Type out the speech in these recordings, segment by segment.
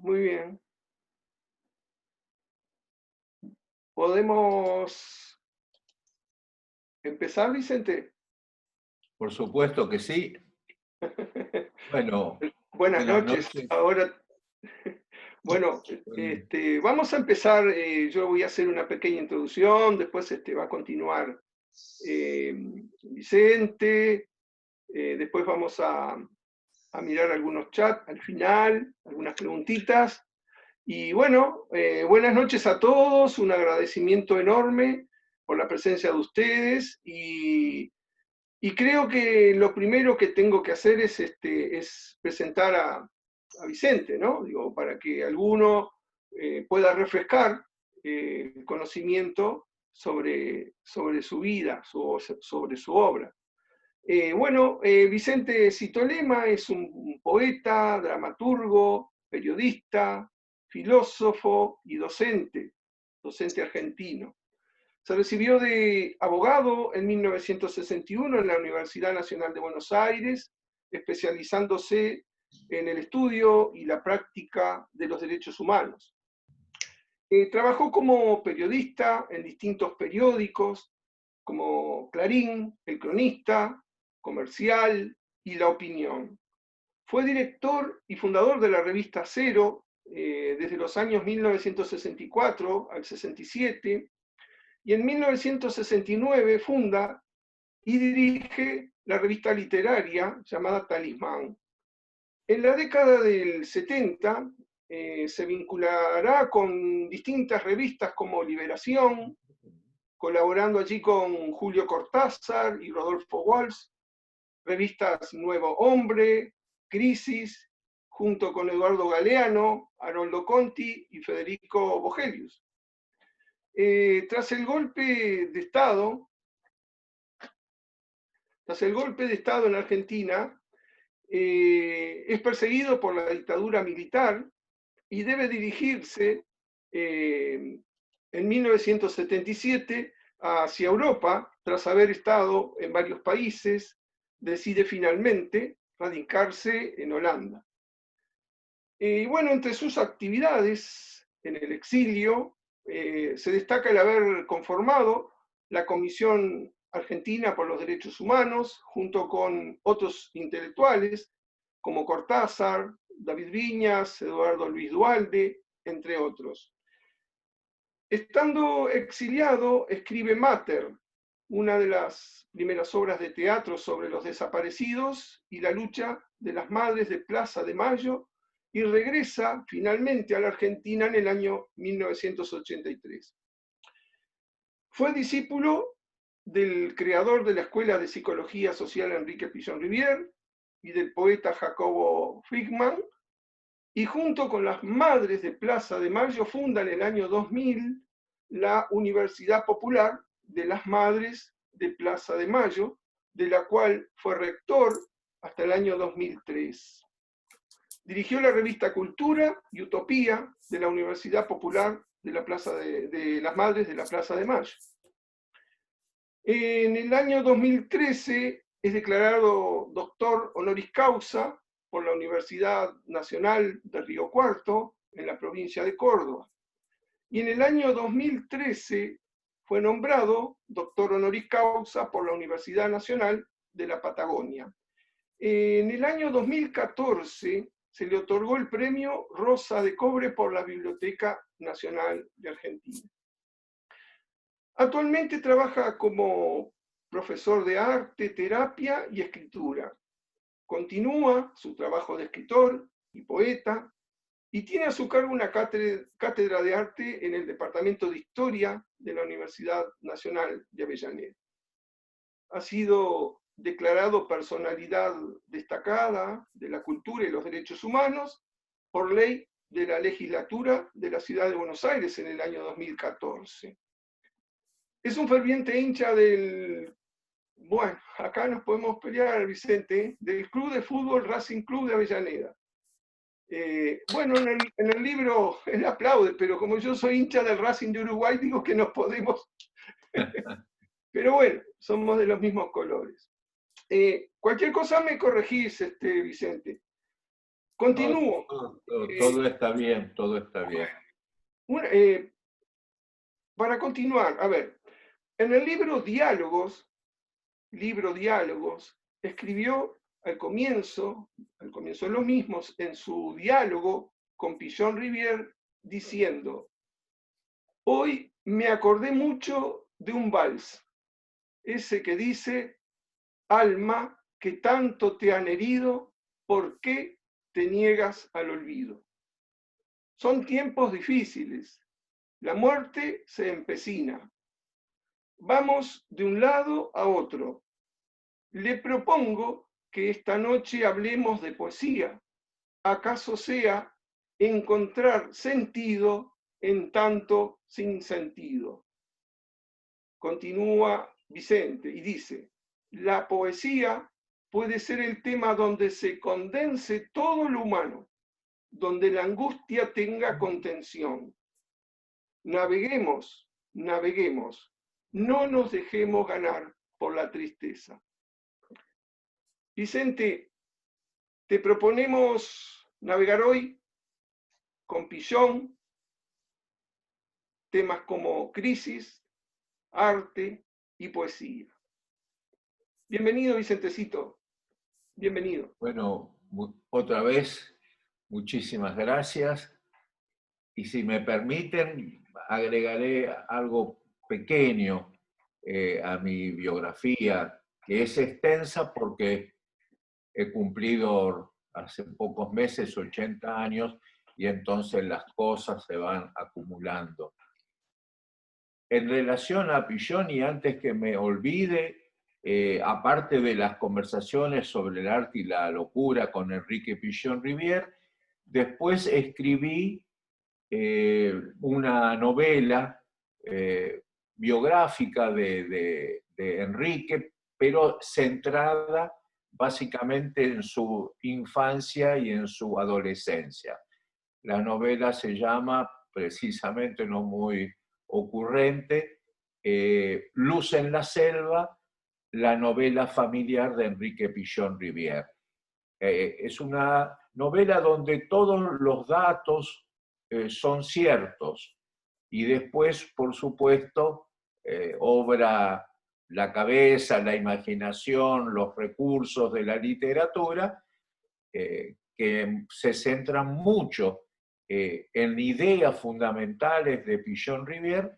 Muy bien. ¿Podemos empezar, Vicente? Por supuesto que sí. Bueno, Buenas buenas noches. noches. Ahora, bueno, Buen- vamos a empezar. Yo voy a hacer una pequeña introducción, después va a continuar eh, Vicente, después vamos a mirar algunos chats al final, algunas preguntitas. Y bueno, buenas noches a todos, un agradecimiento enorme por la presencia de ustedes y creo que lo primero que tengo que hacer es presentar a Vicente, ¿no? Digo, para que alguno pueda refrescar el conocimiento sobre su vida, sobre su obra. Vicente Citolema es un poeta, dramaturgo, periodista, filósofo y docente argentino. Se recibió de abogado en 1961 en la Universidad Nacional de Buenos Aires, especializándose en el estudio y la práctica de los derechos humanos. Trabajó como periodista en distintos periódicos, como Clarín, El Cronista, Comercial y La Opinión. Fue director y fundador de la revista Cero desde los años 1964 al 67, y en 1969 funda y dirige la revista literaria llamada Talismán. En la década del 70 se vinculará con distintas revistas como Liberación, colaborando allí con Julio Cortázar y Rodolfo Walsh, revistas Nuevo Hombre, Crisis, junto con Eduardo Galeano, Haroldo Conti y Federico Vogelius. Tras el golpe de Estado en Argentina, es perseguido por la dictadura militar y debe dirigirse en 1977 hacia Europa. Tras haber estado en varios países, decide finalmente radicarse en Holanda. Y bueno, entre sus actividades en el exilio se destaca el haber conformado la Comisión Argentina por los Derechos Humanos, junto con otros intelectuales como Cortázar, David Viñas, Eduardo Luis Duhalde, entre otros. Estando exiliado, escribe Mater, una de las primeras obras de teatro sobre los desaparecidos y la lucha de las madres de Plaza de Mayo, y regresa finalmente a la Argentina en el año 1983. Fue discípulo del creador de la Escuela de Psicología Social Enrique Pillon Rivière y del poeta Jacobo Friedman, y junto con las madres de Plaza de Mayo funda en el año 2000 la Universidad Popular de las Madres de Plaza de Mayo, de la cual fue rector hasta el año 2003. Dirigió la revista Cultura y Utopía de la Universidad Popular de las Madres de la Plaza de Mayo. En el año 2013 es declarado doctor honoris causa por la Universidad Nacional de Río Cuarto, en la provincia de Córdoba. Y en el año 2013 fue nombrado doctor honoris causa por la Universidad Nacional de la Patagonia. En el año 2014 se le otorgó el premio Rosa de Cobre por la Biblioteca Nacional de Argentina. Actualmente trabaja como profesor de arte, terapia y escritura. Continúa su trabajo de escritor y poeta y tiene a su cargo una cátedra de arte en el Departamento de Historia de la Universidad Nacional de Avellaneda. Ha sido declarado personalidad destacada de la cultura y los derechos humanos por ley de la legislatura de la Ciudad de Buenos Aires en el año 2014. Es un ferviente hincha bueno, acá nos podemos pelear, Vicente, del Club de Fútbol Racing Club de Avellaneda. Bueno, en el libro él aplaude, pero como yo soy hincha del Racing de Uruguay, digo que nos podemos. Pero bueno, somos de los mismos colores. Cualquier cosa me corregís, Vicente. Continúo. Todo está bien, todo está bien. Para continuar, a ver, en el libro Diálogos, escribió al comienzo de los mismos, en su diálogo con Pichon Rivière, diciendo: hoy me acordé mucho de un vals, ese que dice: alma, que tanto te han herido, ¿por qué te niegas al olvido? Son tiempos difíciles, la muerte se empecina. Vamos de un lado a otro. Le propongo que esta noche hablemos de poesía. ¿Acaso sea encontrar sentido en tanto sin sentido? Continúa Vicente y dice: la poesía puede ser el tema donde se condense todo lo humano, donde la angustia tenga contención. Naveguemos, naveguemos, no nos dejemos ganar por la tristeza. Vicente, te proponemos navegar hoy con Pichon, temas como crisis, arte y poesía. Bienvenido, Vicentecito. Bienvenido. Bueno, otra vez, muchísimas gracias. Y si me permiten, agregaré algo pequeño a mi biografía, que es extensa porque he cumplido hace pocos meses 80 años y entonces las cosas se van acumulando. En relación a Pichon, y antes que me olvide, aparte de las conversaciones sobre el arte y la locura con Enrique Pichon Rivière, después escribí una novela biográfica de Enrique, pero centrada básicamente en su infancia y en su adolescencia. La novela se llama, precisamente no muy ocurrente, Luz en la selva, la novela familiar de Enrique Pichon Rivière. Es una novela donde todos los datos son ciertos y después, por supuesto, obra la cabeza, la imaginación, los recursos de la literatura, que se centran mucho en ideas fundamentales de Pichon Rivière,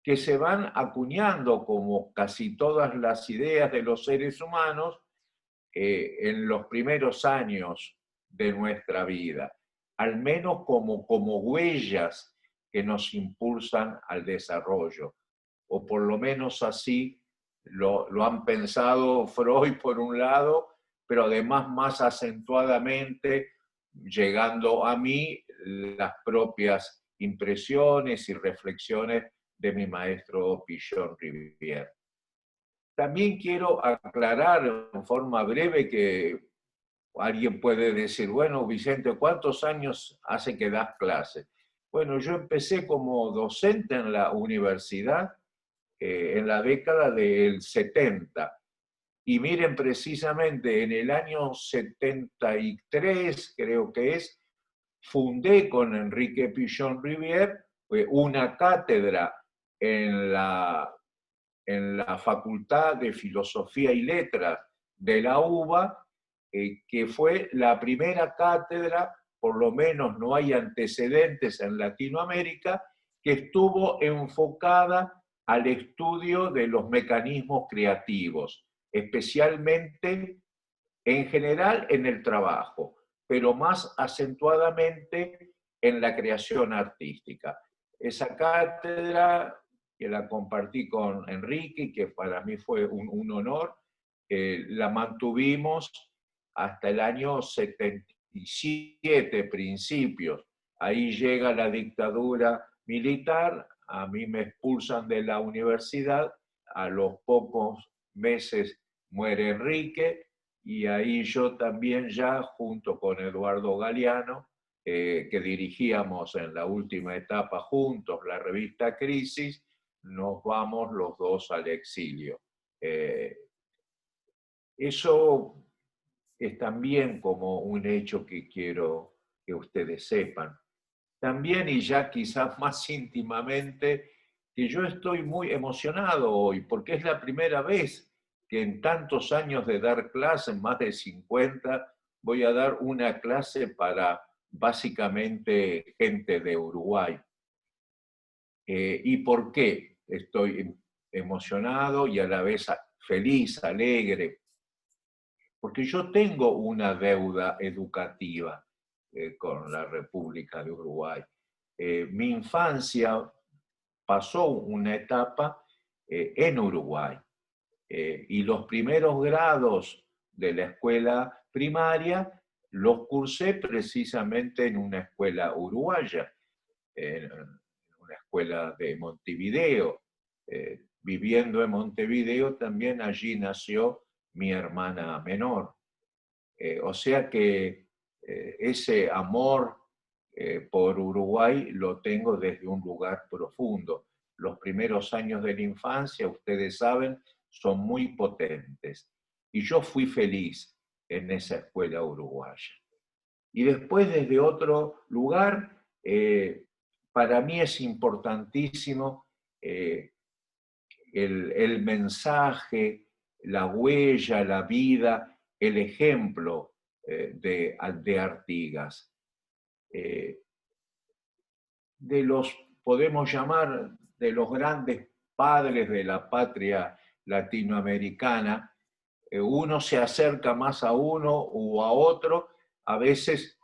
que se van acuñando, como casi todas las ideas de los seres humanos, en los primeros años de nuestra vida, al menos como huellas que nos impulsan al desarrollo, o por lo menos así lo han pensado Freud por un lado, pero además más acentuadamente, llegando a mí, las propias impresiones y reflexiones de mi maestro Pichon Rivière. También quiero aclarar en forma breve que alguien puede decir: bueno, Vicente, ¿cuántos años hace que das clases? Bueno, yo empecé como docente en la universidad en la década del 70. Y miren, precisamente en el año 73, creo que es, fundé con Enrique Pichon Rivière una cátedra en la Facultad de Filosofía y Letras de la UBA, que fue la primera cátedra, por lo menos no hay antecedentes en Latinoamérica, que estuvo enfocada al estudio de los mecanismos creativos, especialmente en general en el trabajo, pero más acentuadamente en la creación artística. Esa cátedra, que la compartí con Enrique, que para mí fue un honor, la mantuvimos hasta el año 77, principios. Ahí llega la dictadura militar, a mí me expulsan de la universidad, a los pocos meses muere Enrique, y ahí yo también ya, junto con Eduardo Galeano, que dirigíamos en la última etapa juntos la revista Crisis, nos vamos los dos al exilio. Eso es también como un hecho que quiero que ustedes sepan. También, y ya quizás más íntimamente, que yo estoy muy emocionado hoy, porque es la primera vez que en tantos años de dar clases, más de 50, voy a dar una clase para básicamente gente de Uruguay. ¿Y por qué estoy emocionado y a la vez feliz, alegre? Porque yo tengo una deuda educativa con la República de Uruguay. Mi infancia pasó una etapa en Uruguay y los primeros grados de la escuela primaria los cursé precisamente en una escuela uruguaya, en una escuela de Montevideo. Viviendo en Montevideo también allí nació mi hermana menor. O sea que ese amor por Uruguay lo tengo desde un lugar profundo. Los primeros años de la infancia, ustedes saben, son muy potentes. Y yo fui feliz en esa escuela uruguaya. Y después desde otro lugar, para mí es importantísimo el mensaje, la huella, la vida, el ejemplo de Artigas. Eh, de los, podemos llamar, de los grandes padres de la patria latinoamericana, uno se acerca más a uno o a otro, a veces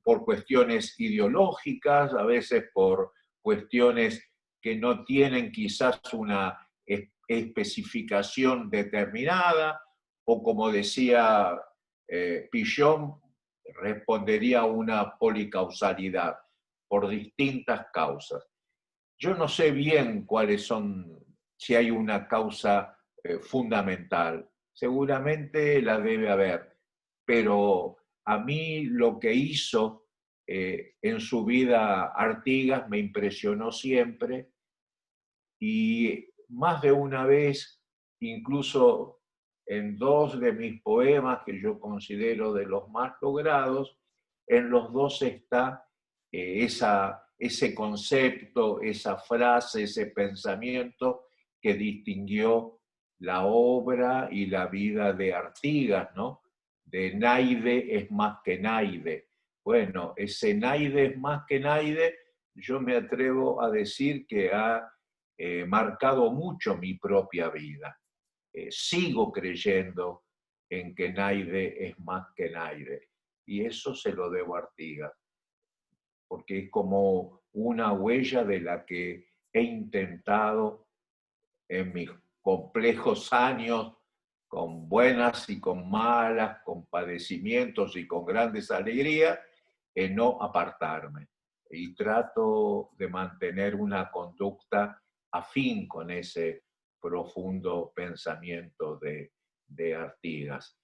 por cuestiones ideológicas, a veces por cuestiones que no tienen quizás una especificación determinada, o como decía Pichon, respondería a una policausalidad por distintas causas. Yo no sé bien cuáles son, si hay una causa fundamental. Seguramente la debe haber, pero a mí lo que hizo en su vida Artigas me impresionó siempre y más de una vez, incluso en dos de mis poemas que yo considero de los más logrados, en los dos está ese concepto, esa frase, ese pensamiento que distinguió la obra y la vida de Artigas, ¿no? De Naide es más que Naide. Bueno, ese Naide es más que Naide, yo me atrevo a decir que ha marcado mucho mi propia vida. Sigo creyendo en que Naide es más que Naide. Y eso se lo debo a Artigas, porque es como una huella de la que he intentado en mis complejos años, con buenas y con malas, con padecimientos y con grandes alegrías, en no apartarme. Y trato de mantener una conducta afín con ese profundo pensamiento de Artigas.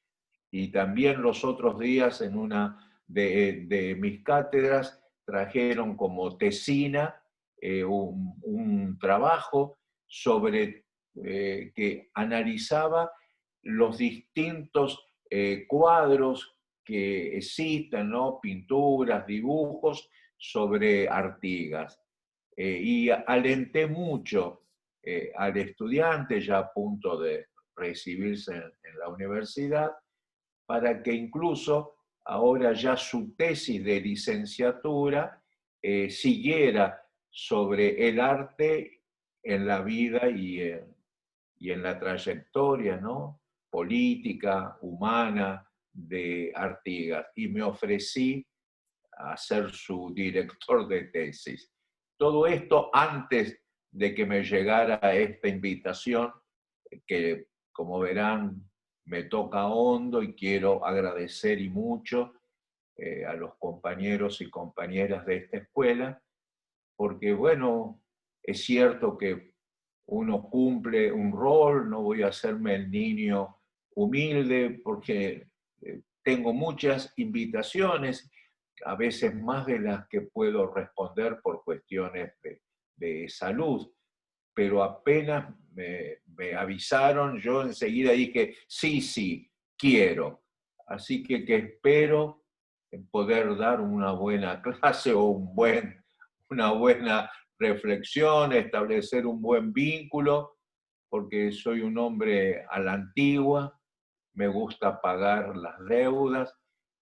Y también los otros días en una de mis cátedras trajeron como tesina un trabajo sobre que analizaba los distintos cuadros que existen, ¿no? Pinturas, dibujos sobre Artigas. Y alenté mucho al estudiante ya a punto de recibirse en la universidad, para que incluso ahora ya su tesis de licenciatura siguiera sobre el arte en la vida y en la trayectoria, ¿no? Política, humana de Artigas. Y me ofrecí a ser su director de tesis. Todo esto antes de que me llegara esta invitación, que como verán me toca hondo y quiero agradecer y mucho a los compañeros y compañeras de esta escuela, porque bueno, es cierto que uno cumple un rol, no voy a hacerme el niño humilde porque tengo muchas invitaciones, a veces más de las que puedo responder por cuestiones de salud, pero apenas me avisaron, yo enseguida dije, sí, quiero. Así que espero poder dar una buena clase o una buena reflexión, establecer un buen vínculo, porque soy un hombre a la antigua, me gusta pagar las deudas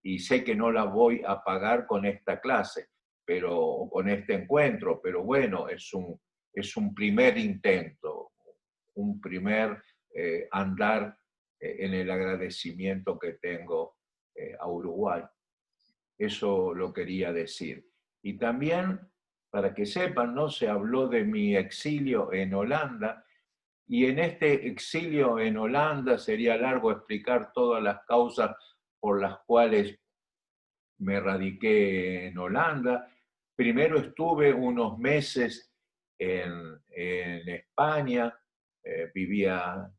y sé que no las voy a pagar con esta clase, pero con este encuentro, pero bueno, es un primer intento, un primer andar en el agradecimiento que tengo a Uruguay. Eso lo quería decir. Y también, para que sepan, ¿no? Se habló de mi exilio en Holanda, y en este exilio en Holanda sería largo explicar todas las causas por las cuales me radiqué en Holanda. Primero estuve unos meses en España, vivía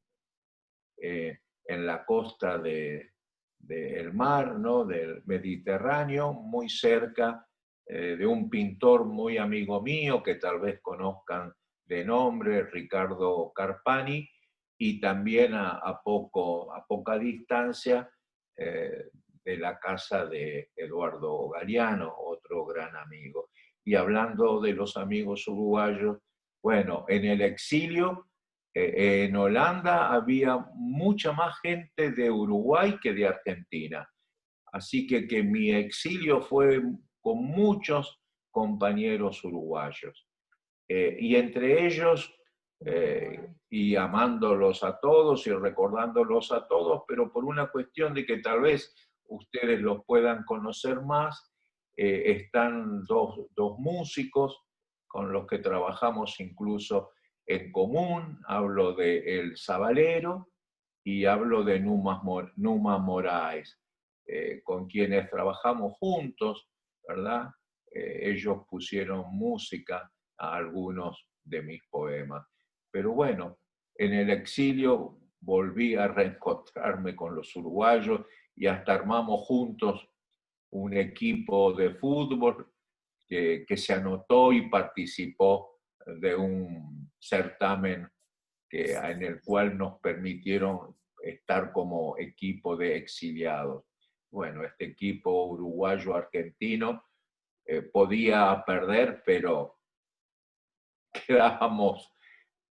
en la costa del mar, ¿no? Del Mediterráneo, muy cerca de un pintor muy amigo mío que tal vez conozcan de nombre, Ricardo Carpani, y también a poca distancia de la casa de Eduardo Galeano, otro gran amigo. Y hablando de los amigos uruguayos, bueno, en el exilio en Holanda había mucha más gente de Uruguay que de Argentina. Así que mi exilio fue con muchos compañeros uruguayos. Y entre ellos, y amándolos a todos y recordándolos a todos, pero por una cuestión de que tal vez ustedes los puedan conocer más, están dos músicos con los que trabajamos incluso en común. Hablo de El Sabalero y hablo de Numa Moraes, con quienes trabajamos juntos, ¿verdad? Ellos pusieron música a algunos de mis poemas. Pero bueno, en el exilio volví a reencontrarme con los uruguayos y hasta armamos juntos un equipo de fútbol que se anotó y participó de un certamen en el cual nos permitieron estar como equipo de exiliados. Bueno, este equipo uruguayo-argentino podía perder, pero quedábamos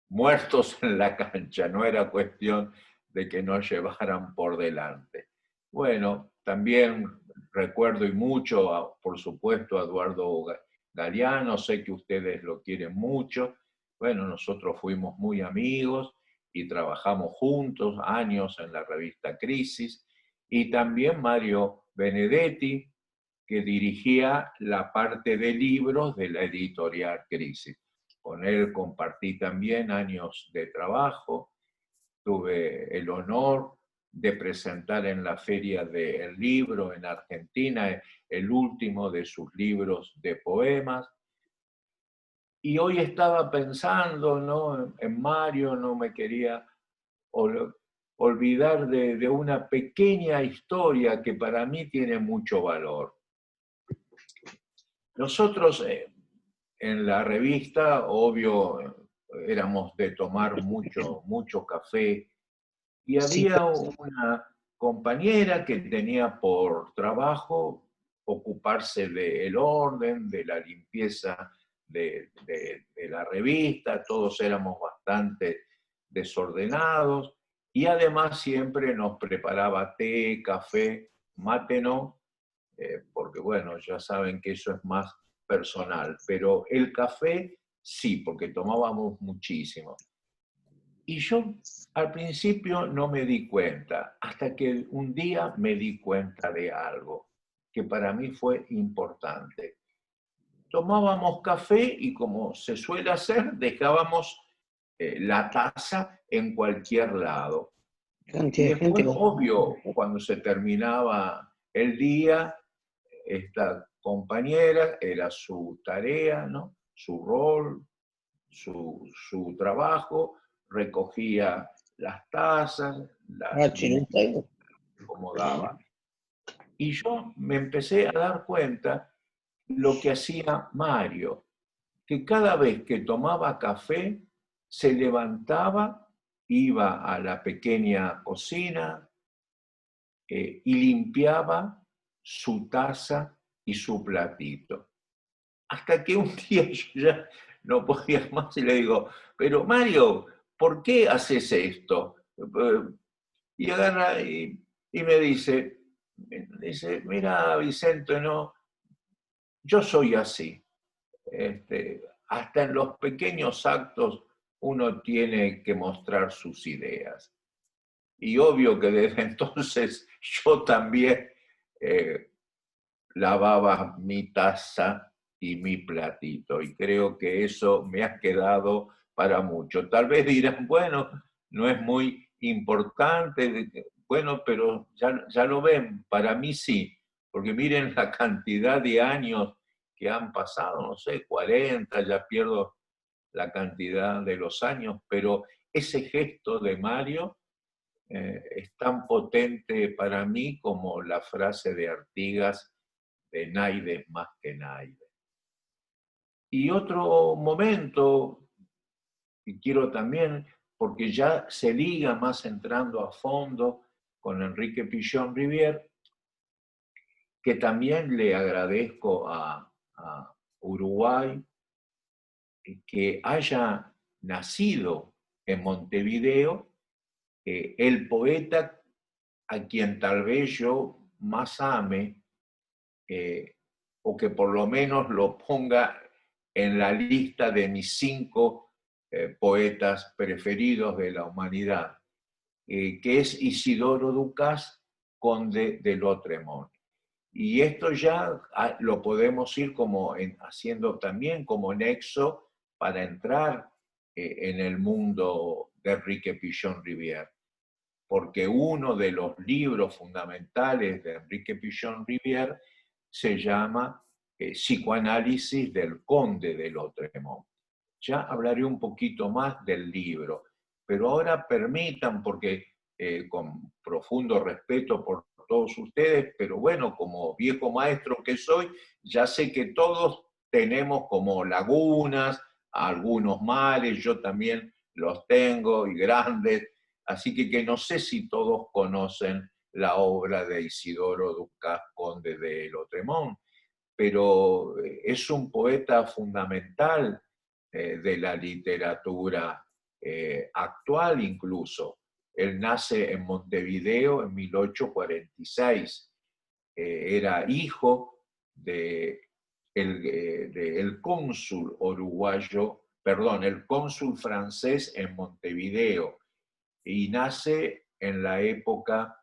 muertos en la cancha, no era cuestión de que nos llevaran por delante. Bueno, también recuerdo y mucho, por supuesto, a Eduardo Galeano, sé que ustedes lo quieren mucho. Bueno, nosotros fuimos muy amigos y trabajamos juntos años en la revista Crisis, y también Mario Benedetti, que dirigía la parte de libros de la editorial Crisis. Con él compartí también años de trabajo, tuve el honor de presentar en la Feria del Libro en Argentina el último de sus libros de poemas. Y hoy estaba pensando, ¿no?, en Mario, no me quería olvidar de una pequeña historia que para mí tiene mucho valor. Nosotros en la revista, obvio, éramos de tomar mucho café, y había una compañera que tenía por trabajo ocuparse del orden, de la limpieza de la revista. Todos éramos bastante desordenados, y además siempre nos preparaba té, café, mate no, porque bueno, ya saben que eso es más personal, pero el café sí, porque tomábamos muchísimo. Y yo al principio no me di cuenta, hasta que un día me di cuenta de algo que para mí fue importante. Tomábamos café y, como se suele hacer, dejábamos la taza en cualquier lado. Y después, obvio, cuando se terminaba el día, esta compañera, era su tarea, ¿no?, su rol, su trabajo, recogía las tazas, las acomodaba. Y yo me empecé a dar cuenta lo que hacía Mario, que cada vez que tomaba café, se levantaba, iba a la pequeña cocina, y limpiaba su taza y su platito. Hasta que un día yo ya no podía más y le digo, pero Mario, ¿por qué haces esto? Y agarra y me dice, mira Vicente, no, yo soy así. Hasta en los pequeños actos uno tiene que mostrar sus ideas. Y obvio que desde entonces yo también lavaba mi taza y mi platito. Y creo que eso me ha quedado para mucho. Tal vez dirán, bueno, no es muy importante, bueno, pero ya lo ven, para mí sí, porque miren la cantidad de años que han pasado, no sé, 40, ya pierdo la cantidad de los años, pero ese gesto de Mario es tan potente para mí como la frase de Artigas de Naide más que Naide. Y otro momento, y quiero también, porque ya se liga más entrando a fondo con Enrique Pichon Rivière, que también le agradezco a Uruguay que haya nacido en Montevideo el poeta a quien tal vez yo más ame, o que por lo menos lo ponga en la lista de mis 5 poetas preferidos de la humanidad, que es Isidoro Ducas, conde de Lautréamont. Y esto ya lo podemos ir como haciendo también como nexo para entrar en el mundo de Enrique Pichon Rivière, porque uno de los libros fundamentales de Enrique Pichon Rivière se llama Psicoanálisis del Conde de Lautréamont. Ya hablaré un poquito más del libro, pero ahora permitan, porque con profundo respeto por todos ustedes, pero bueno, como viejo maestro que soy, ya sé que todos tenemos como lagunas, algunos males, yo también los tengo y grandes, así que no sé si todos conocen la obra de Isidoro Ducas, conde de Lautréamont, pero es un poeta fundamental de la literatura actual incluso. Él nace en Montevideo en 1846. Era hijo de el cónsul uruguayo, perdón, el cónsul francés en Montevideo, y nace en la época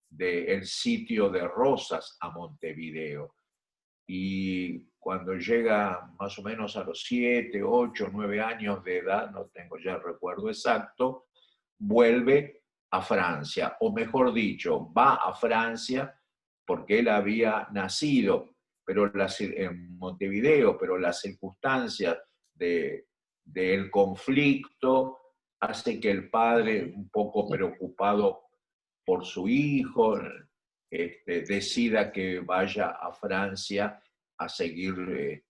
del sitio de Rosas a Montevideo. Y cuando llega más o menos a los 7, 8, 9 años de edad, no tengo ya el recuerdo exacto, vuelve a Francia, o mejor dicho, va a Francia porque él había nacido en Montevideo, pero las circunstancias del conflicto hace que el padre, un poco preocupado por su hijo, decida que vaya a Francia a seguir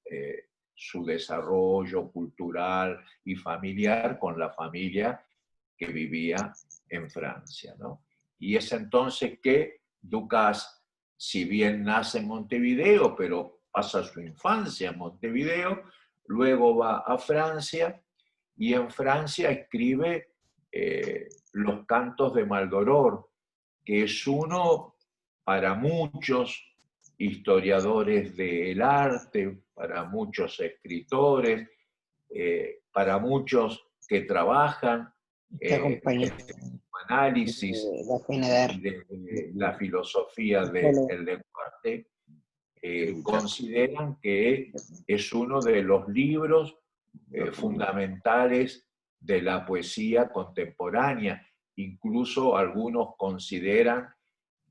su desarrollo cultural y familiar con la familia que vivía en Francia, ¿no? Y es entonces que Ducas, si bien nace en Montevideo, pero pasa su infancia en Montevideo, luego va a Francia y en Francia escribe los cantos de Maldoror, que es uno para muchos historiadores del arte, para muchos escritores, para muchos que trabajan en análisis de la filosofía del lenguaje, consideran que es uno de los libros fundamentales de la poesía contemporánea. Incluso algunos consideran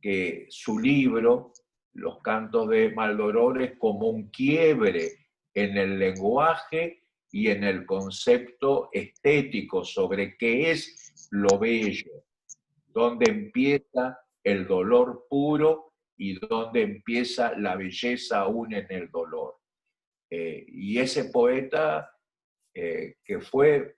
que su libro, Los Cantos de Maldoror, es como un quiebre en el lenguaje y en el concepto estético sobre qué es lo bello, dónde empieza el dolor puro y dónde empieza la belleza aún en el dolor. Y ese poeta que fue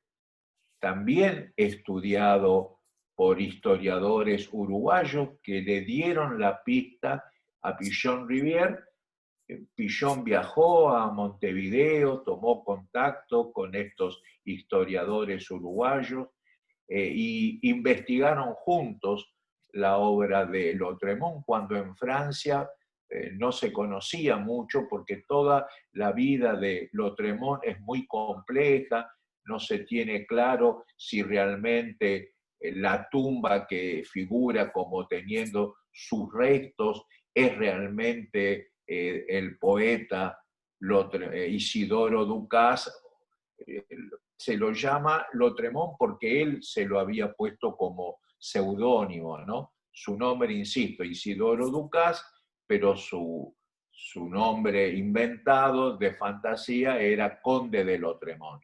también estudiado por historiadores uruguayos que le dieron la pista a Pichon Rivière. Pichon viajó a Montevideo, tomó contacto con estos historiadores uruguayos y investigaron juntos la obra de Lautréamont, cuando en Francia no se conocía mucho, porque toda la vida de Lautréamont es muy compleja, no se tiene claro si realmente la tumba que figura como teniendo sus restos es realmente el poeta Isidoro Ducas. Se lo llama Lautréamont porque él se lo había puesto como seudónimo, ¿no? Su nombre, insisto, Isidoro Ducas, pero su nombre inventado de fantasía era Conde de Lautréamont.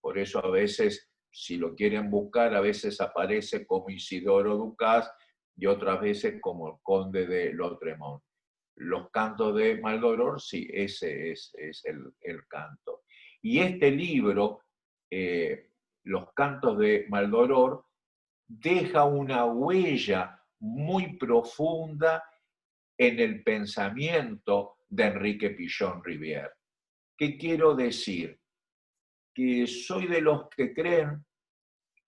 Por eso a veces, si lo quieren buscar, a veces aparece como Isidoro Ducas y otras veces como el Conde de Lautréamont. Los cantos de Maldoror, sí, ese es el canto. Y este libro, Los cantos de Maldoror, deja una huella muy profunda en el pensamiento de Enrique Pichon Rivière. ¿Qué quiero decir? Que soy de los que creen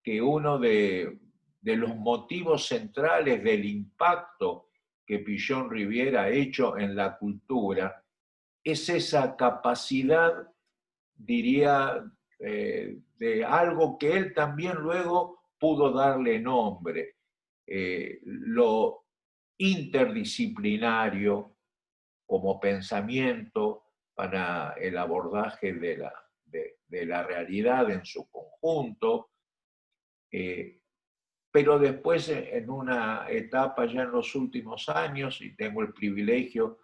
que uno de los motivos centrales del impacto que Pichon Rivière ha hecho en la cultura es esa capacidad, diría, de algo que él también luego pudo darle nombre, lo interdisciplinario como pensamiento para el abordaje de la realidad en su conjunto, pero después en una etapa ya en los últimos años, y tengo el privilegio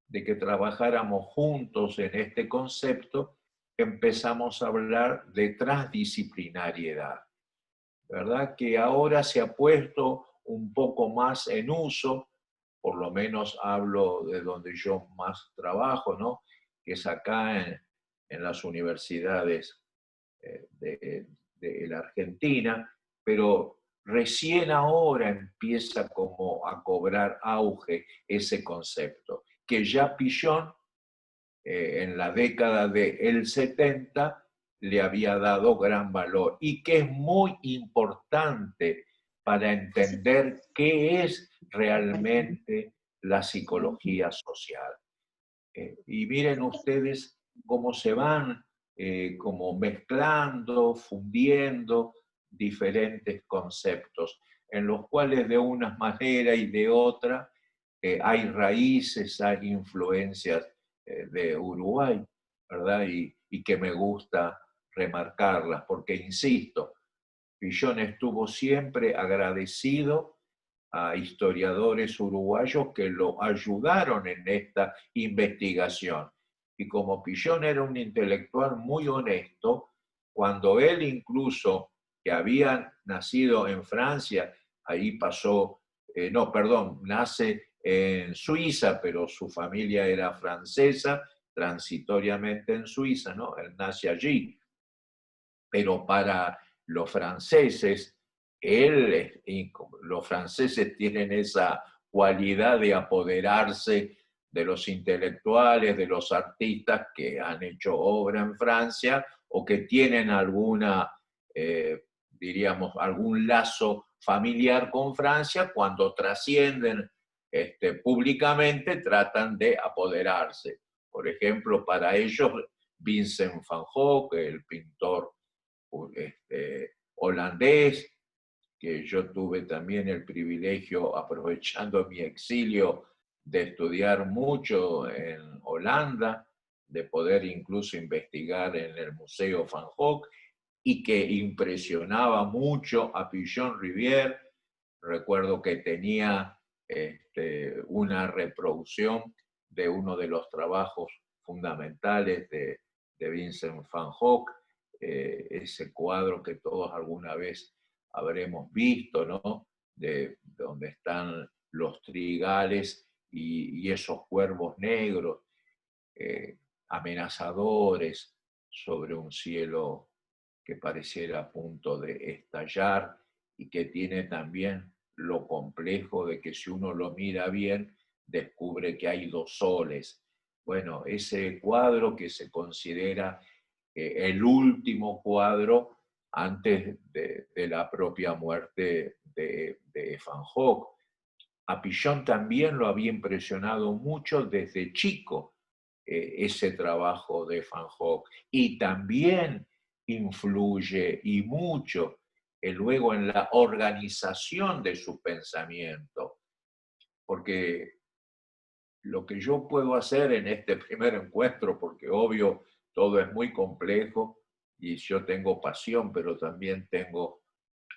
de que trabajáramos juntos en este concepto, empezamos a hablar de transdisciplinariedad, ¿verdad? Que ahora se ha puesto un poco más en uso, por lo menos hablo de donde yo más trabajo, ¿no? Que es acá en las universidades de la Argentina, pero recién ahora empieza como a cobrar auge ese concepto, que ya Pichon en la década del 70 le había dado gran valor y que es muy importante para entender qué es realmente la psicología social. Y miren ustedes cómo se van como mezclando, fundiendo diferentes conceptos, en los cuales de una manera y de otra hay raíces, hay influencias de Uruguay, ¿verdad? Y que me gusta remarcarlas, porque insisto, Pichon estuvo siempre agradecido a historiadores uruguayos que lo ayudaron en esta investigación. Y como Pichon era un intelectual muy honesto, cuando él incluso, que había nacido en Francia, ahí pasó, no, perdón, nace en Suiza, pero su familia era francesa, transitoriamente en Suiza, ¿no? Él nace allí. Pero para los franceses, los franceses tienen esa cualidad de apoderarse de los intelectuales, de los artistas que han hecho obra en Francia o que tienen alguna, diríamos, algún lazo familiar con Francia, cuando trascienden públicamente tratan de apoderarse. Por ejemplo, para ellos, Vincent van Gogh, el pintor holandés, que yo tuve también el privilegio, aprovechando mi exilio, de estudiar mucho en Holanda, de poder incluso investigar en el Museo Van Gogh, y que impresionaba mucho a Pichon Rivière. Recuerdo que tenía una reproducción de uno de los trabajos fundamentales de Vincent van Gogh, ese cuadro que todos alguna vez habremos visto, ¿no? De donde están los trigales y esos cuervos negros amenazadores sobre un cielo que pareciera a punto de estallar, y que tiene también lo complejo de que si uno lo mira bien, descubre que hay dos soles. Bueno, ese cuadro que se considera el último cuadro antes de la propia muerte de Van Gogh. A Pichon también lo había impresionado mucho desde chico ese trabajo de Van Gogh, y también influye y mucho luego en la organización de su pensamiento, porque lo que yo puedo hacer en este primer encuentro, porque obvio todo es muy complejo y yo tengo pasión, pero también tengo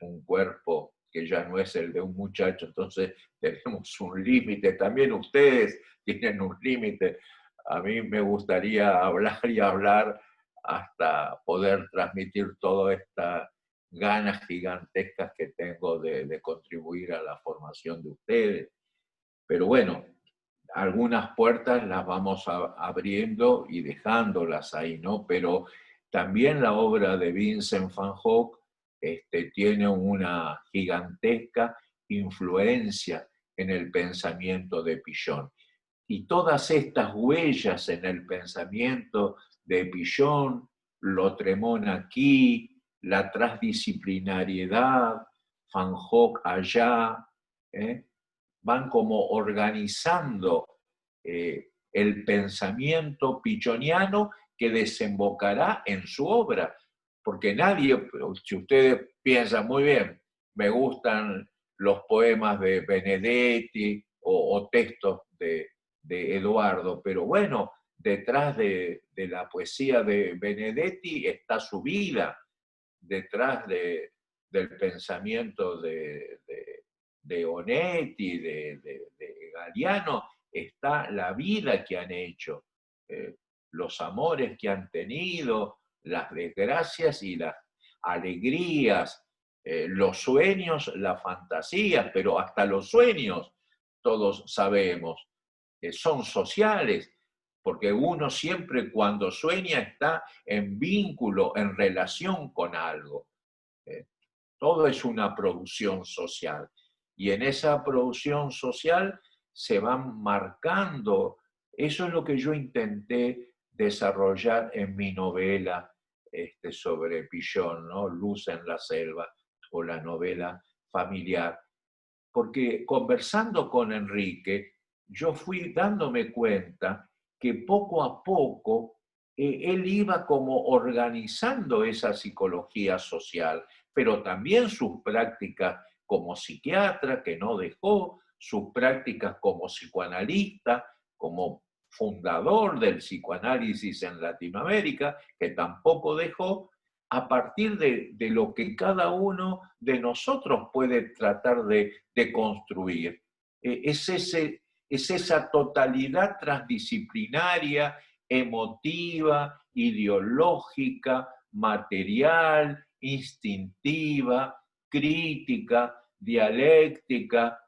un cuerpo que ya no es el de un muchacho, entonces tenemos un límite, también ustedes tienen un límite. A mí me gustaría hablar y hablar hasta poder transmitir todas estas ganas gigantescas que tengo de contribuir a la formación de ustedes. Pero bueno, algunas puertas las vamos abriendo y dejándolas ahí, ¿no? Pero también la obra de Vincent van Gogh tiene una gigantesca influencia en el pensamiento de Pichon. Y todas estas huellas en el pensamiento de Pichon, Lautréamont aquí, la transdisciplinariedad, Van Gogh allá, van como organizando el pensamiento pichoniano que desembocará en su obra. Porque nadie, si ustedes piensan muy bien, me gustan los poemas de Benedetti o textos de Eduardo, pero bueno, detrás de la poesía de Benedetti está su vida, detrás del pensamiento de Onetti, de Galiano, está la vida que han hecho, los amores que han tenido, las desgracias y las alegrías, los sueños, las fantasías, pero hasta los sueños, todos sabemos, son sociales, porque uno siempre cuando sueña está en vínculo, en relación con algo. Todo es una producción social. Y en esa producción social se van marcando. Eso es lo que yo intenté desarrollar en mi novela sobre Pichon, ¿no? Luz en la selva, o la novela familiar. Porque conversando con Enrique, yo fui dándome cuenta que poco a poco él iba como organizando esa psicología social, pero también sus prácticas como psiquiatra, que no dejó, sus prácticas como psicoanalista, como fundador del psicoanálisis en Latinoamérica, que tampoco dejó, a partir de lo que cada uno de nosotros puede tratar de construir. Es esa totalidad transdisciplinaria, emotiva, ideológica, material, instintiva, crítica, dialéctica,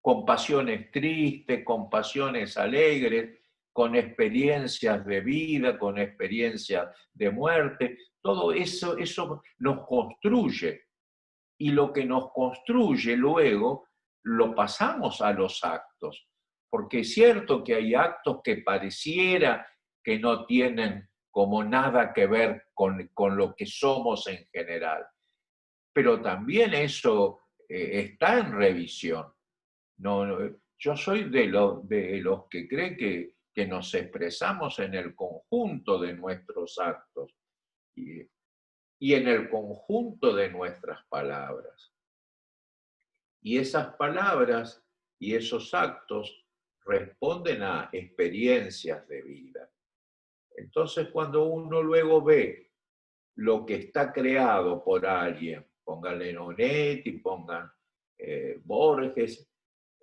con pasiones tristes, con pasiones alegres, con experiencias de vida, con experiencias de muerte. Todo eso nos construye. Y lo que nos construye luego lo pasamos a los actos. Porque es cierto que hay actos que pareciera que no tienen como nada que ver con lo que somos en general. Pero también eso está en revisión. No, yo soy de los que creen que nos expresamos en el conjunto de nuestros actos y en el conjunto de nuestras palabras. Y esas palabras y esos actos responden a experiencias de vida. Entonces, cuando uno luego ve lo que está creado por alguien, pónganle Onetti, pongan Borges,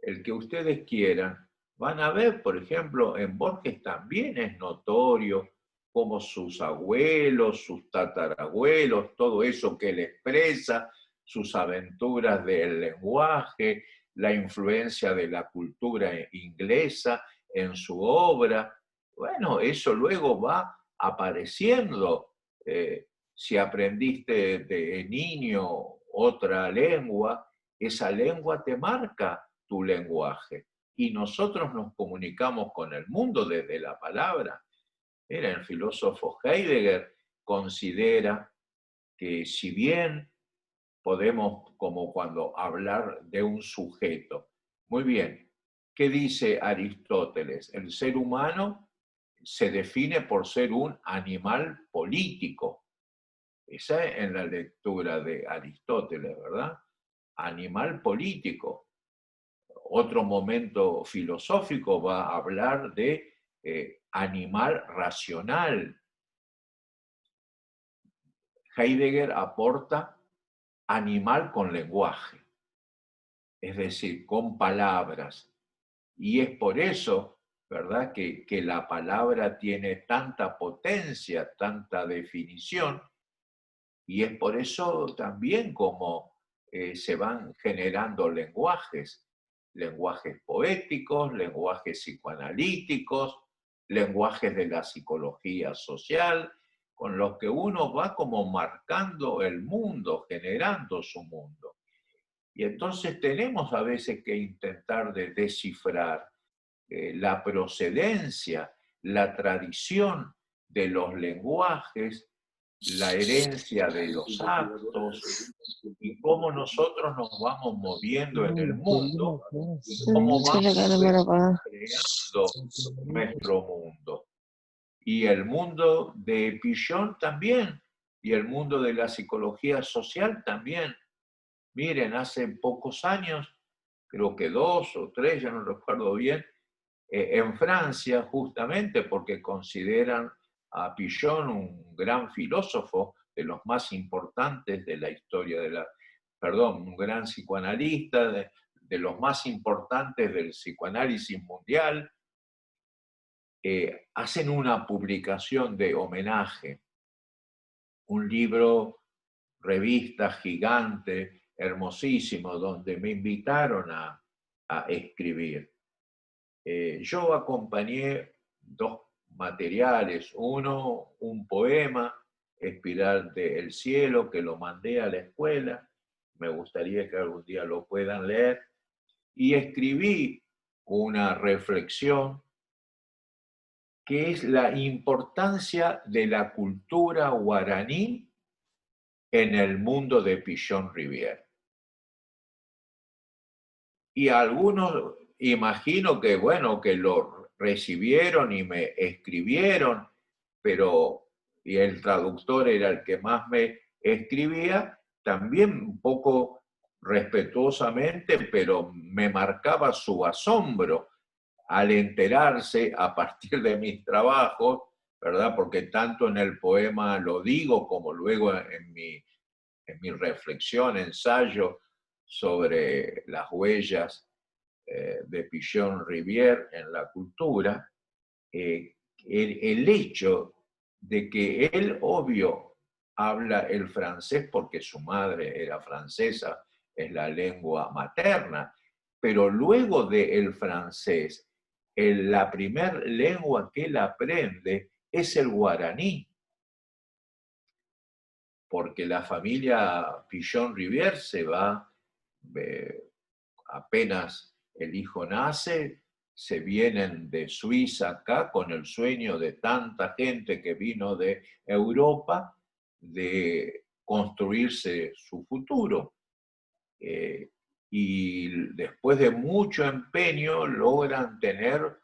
el que ustedes quieran, van a ver, por ejemplo, en Borges también es notorio cómo sus abuelos, sus tatarabuelos, todo eso que él expresa, sus aventuras del lenguaje, la influencia de la cultura inglesa en su obra. Bueno, eso luego va apareciendo. Si aprendiste de niño otra lengua, esa lengua te marca tu lenguaje. Y nosotros nos comunicamos con el mundo desde la palabra. Mira, el filósofo Heidegger considera que si bien podemos, como cuando hablar de un sujeto, muy bien, ¿qué dice Aristóteles? El ser humano se define por ser un animal político. Esa es en la lectura de Aristóteles, ¿verdad? Animal político. Otro momento filosófico va a hablar de animal racional. Heidegger aporta animal con lenguaje, es decir, con palabras. Y es por eso, ¿verdad?, que la palabra tiene tanta potencia, tanta definición, y es por eso también como se van generando lenguajes, lenguajes poéticos, lenguajes psicoanalíticos, lenguajes de la psicología social, con los que uno va como marcando el mundo, generando su mundo. Y entonces tenemos a veces que intentar de descifrar la procedencia, la tradición de los lenguajes, la herencia de los actos y cómo nosotros nos vamos moviendo en el mundo y cómo vamos creando nuestro mundo. Y el mundo de Pichon también, y el mundo de la psicología social también. Miren, hace pocos años, creo que 2 o 3, ya no recuerdo bien, en Francia, justamente porque consideran a Pichon un gran filósofo, de los más importantes de la historia de la, perdón, un gran psicoanalista, de los más importantes del psicoanálisis mundial, hacen una publicación de homenaje, un libro, revista gigante, hermosísimo, donde me invitaron a escribir. Yo acompañé 2 materiales, uno, un poema, Espiral del Cielo, que lo mandé a la escuela, me gustaría que algún día lo puedan leer, y escribí una reflexión que es la importancia de la cultura guaraní en el mundo de Pichon Rivière. Y algunos imagino que, bueno, que lo recibieron y me escribieron, pero, y el traductor era el que más me escribía, también un poco respetuosamente, pero me marcaba su asombro al enterarse a partir de mis trabajos, ¿verdad? Porque tanto en el poema lo digo como luego en mi reflexión, ensayo sobre las huellas de Pichon Rivière en la cultura, el hecho de que él, obvio, habla el francés porque su madre era francesa, es la lengua materna, pero luego del francés, la primer lengua que él aprende es el guaraní, porque la familia Pichon Rivière se va, apenas el hijo nace, se vienen de Suiza acá con el sueño de tanta gente que vino de Europa de construirse su futuro. Y después de mucho empeño logran tener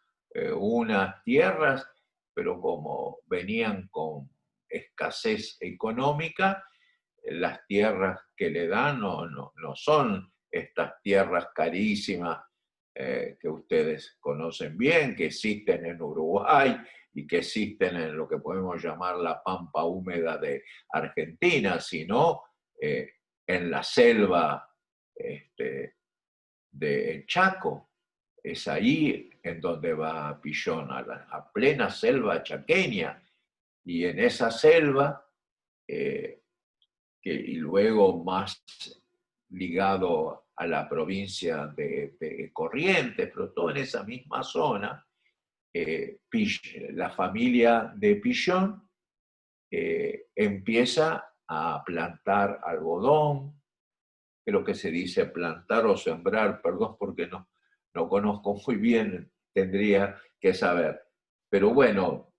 unas tierras, pero como venían con escasez económica, las tierras que le dan no son estas tierras carísimas que ustedes conocen bien, que existen en Uruguay y que existen en lo que podemos llamar la pampa húmeda de Argentina, sino en la selva de Chaco. Es ahí en donde va Pichon, a plena selva chaqueña. Y en esa selva, y luego más ligado a la provincia de Corrientes, pero todo en esa misma zona, la familia de Pichon empieza a plantar algodón, creo que se dice plantar o sembrar, perdón porque no conozco muy bien, tendría que saber. Pero bueno,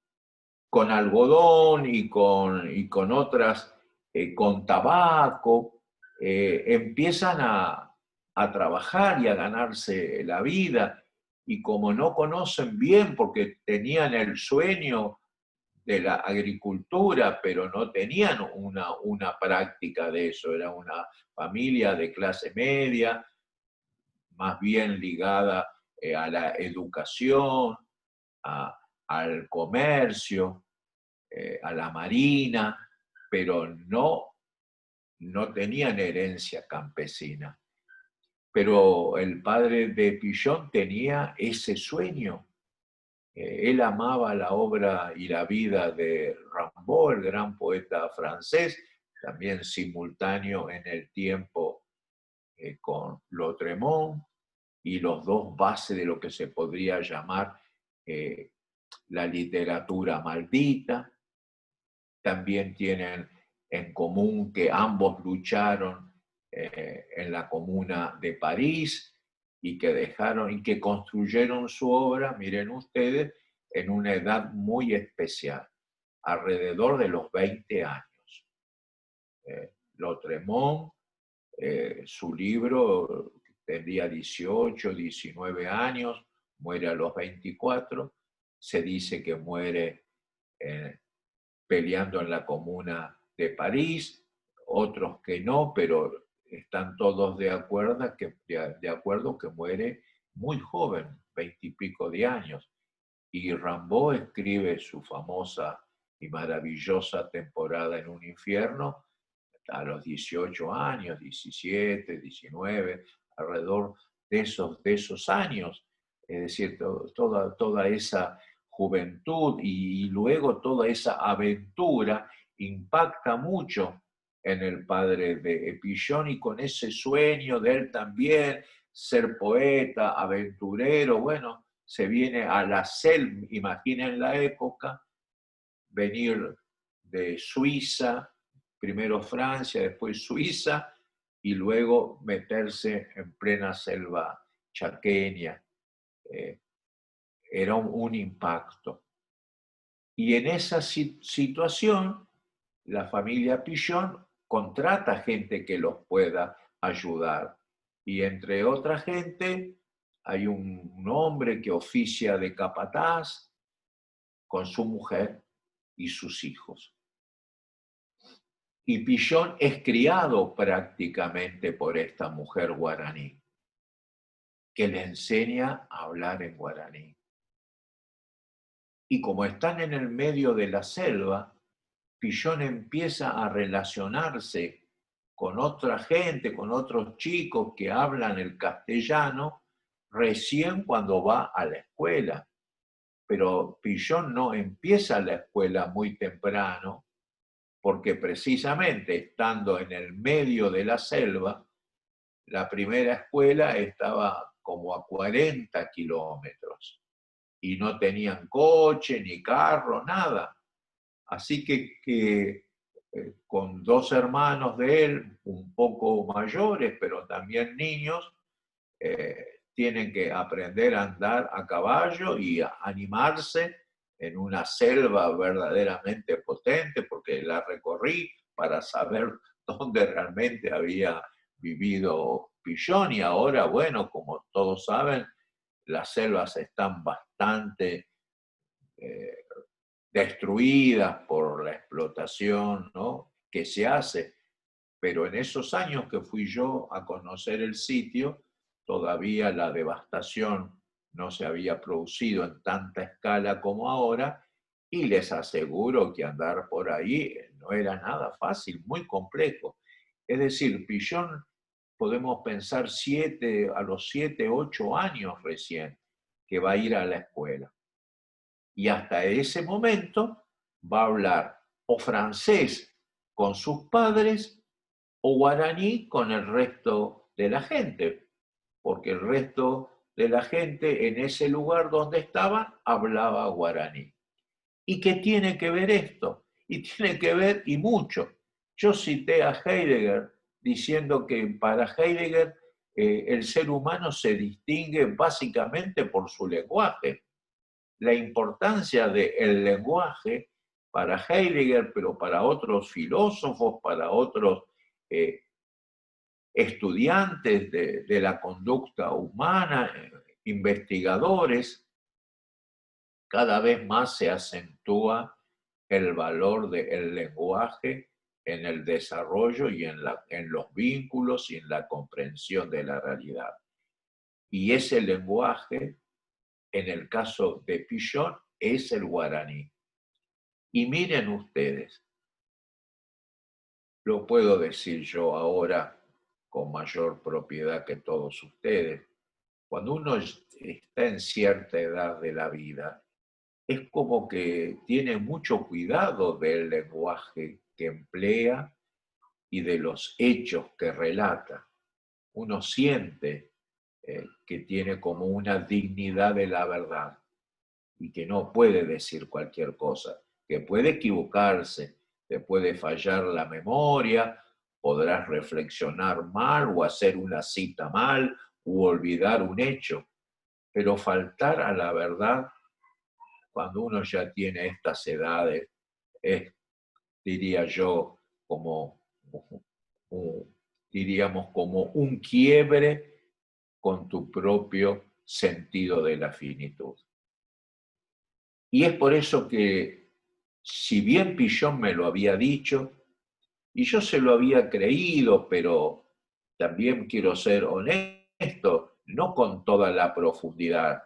con algodón y con otras, con tabaco, empiezan a trabajar y a ganarse la vida. Y como no conocen bien, porque tenían el sueño de la agricultura, pero no tenían una práctica de eso, era una familia de clase media, más bien ligada a la educación, a- al comercio, a la marina, pero no tenían herencia campesina. Pero el padre de Pillon tenía ese sueño. Él amaba la obra y la vida de Rimbaud, el gran poeta francés, también simultáneo en el tiempo con Lautréamont, y los dos bases de lo que se podría llamar eh, la literatura maldita. También tienen en común que ambos lucharon en la Comuna de París y que dejaron y que construyeron su obra, miren ustedes, en una edad muy especial, alrededor de los 20 años. Lautréamont, su libro tendría 18, 19 años, muere a los 24, se dice que muere peleando en la Comuna de París, otros que no, pero están todos de acuerdo que muere muy joven, 20 y pico de años. Y Rimbaud escribe su famosa y maravillosa Temporada en un infierno a los 18 años, 17, 19, alrededor de esos años. Es decir, toda esa juventud y luego toda esa aventura impacta mucho en el padre de Pillon, y con ese sueño de él también, ser poeta, aventurero, bueno, se viene a la selva, imaginen la época, venir de Suiza, primero Francia, después Suiza, y luego meterse en plena selva chaqueña. Eh, Era un impacto. Y en esa situación, la familia Pillon contrata gente que los pueda ayudar. Y entre otra gente, hay un hombre que oficia de capataz con su mujer y sus hijos. Y Pillon es criado prácticamente por esta mujer guaraní, que le enseña a hablar en guaraní. Y como están en el medio de la selva, Pillon empieza a relacionarse con otra gente, con otros chicos que hablan el castellano, recién cuando va a la escuela. Pero Pillon no empieza la escuela muy temprano, porque precisamente estando en el medio de la selva, la primera escuela estaba como a 40 kilómetros y no tenían coche, ni carro, nada. Así que con dos hermanos de él, un poco mayores, pero también niños, tienen que aprender a andar a caballo y a animarse en una selva verdaderamente potente, porque la recorrí para saber dónde realmente había vivido Pillon, y ahora, bueno, como todos saben, las selvas están bastante eh, destruidas por la explotación, ¿no?, que se hace. Pero en esos años que fui yo a conocer el sitio, todavía la devastación no se había producido en tanta escala como ahora, y les aseguro que andar por ahí no era nada fácil, muy complejo. Es decir, Pillon, podemos pensar a los 7, 8 años recién que va a ir a la escuela. Y hasta ese momento va a hablar o francés con sus padres o guaraní con el resto de la gente, porque el resto de la gente en ese lugar donde estaban hablaba guaraní. ¿Y qué tiene que ver esto? Y tiene que ver y mucho. Yo cité a Heidegger diciendo que para Heidegger el ser humano se distingue básicamente por su lenguaje. La importancia del lenguaje para Heidegger, pero para otros filósofos, para otros estudiantes de la conducta humana, investigadores, cada vez más se acentúa el valor del lenguaje en el desarrollo y en los vínculos y en la comprensión de la realidad. Y ese lenguaje, en el caso de Pichon, es el guaraní. Y miren ustedes, lo puedo decir yo ahora con mayor propiedad que todos ustedes, cuando uno está en cierta edad de la vida, es como que tiene mucho cuidado del lenguaje que emplea y de los hechos que relata. Uno siente que tiene como una dignidad de la verdad y que no puede decir cualquier cosa, que puede equivocarse, te puede fallar la memoria, podrás reflexionar mal o hacer una cita mal u olvidar un hecho, pero faltar a la verdad cuando uno ya tiene estas edades es, diría yo, como, diríamos, como un quiebre con tu propio sentido de la finitud. Y es por eso que, si bien Pichon me lo había dicho, y yo se lo había creído, pero también quiero ser honesto, no con toda la profundidad.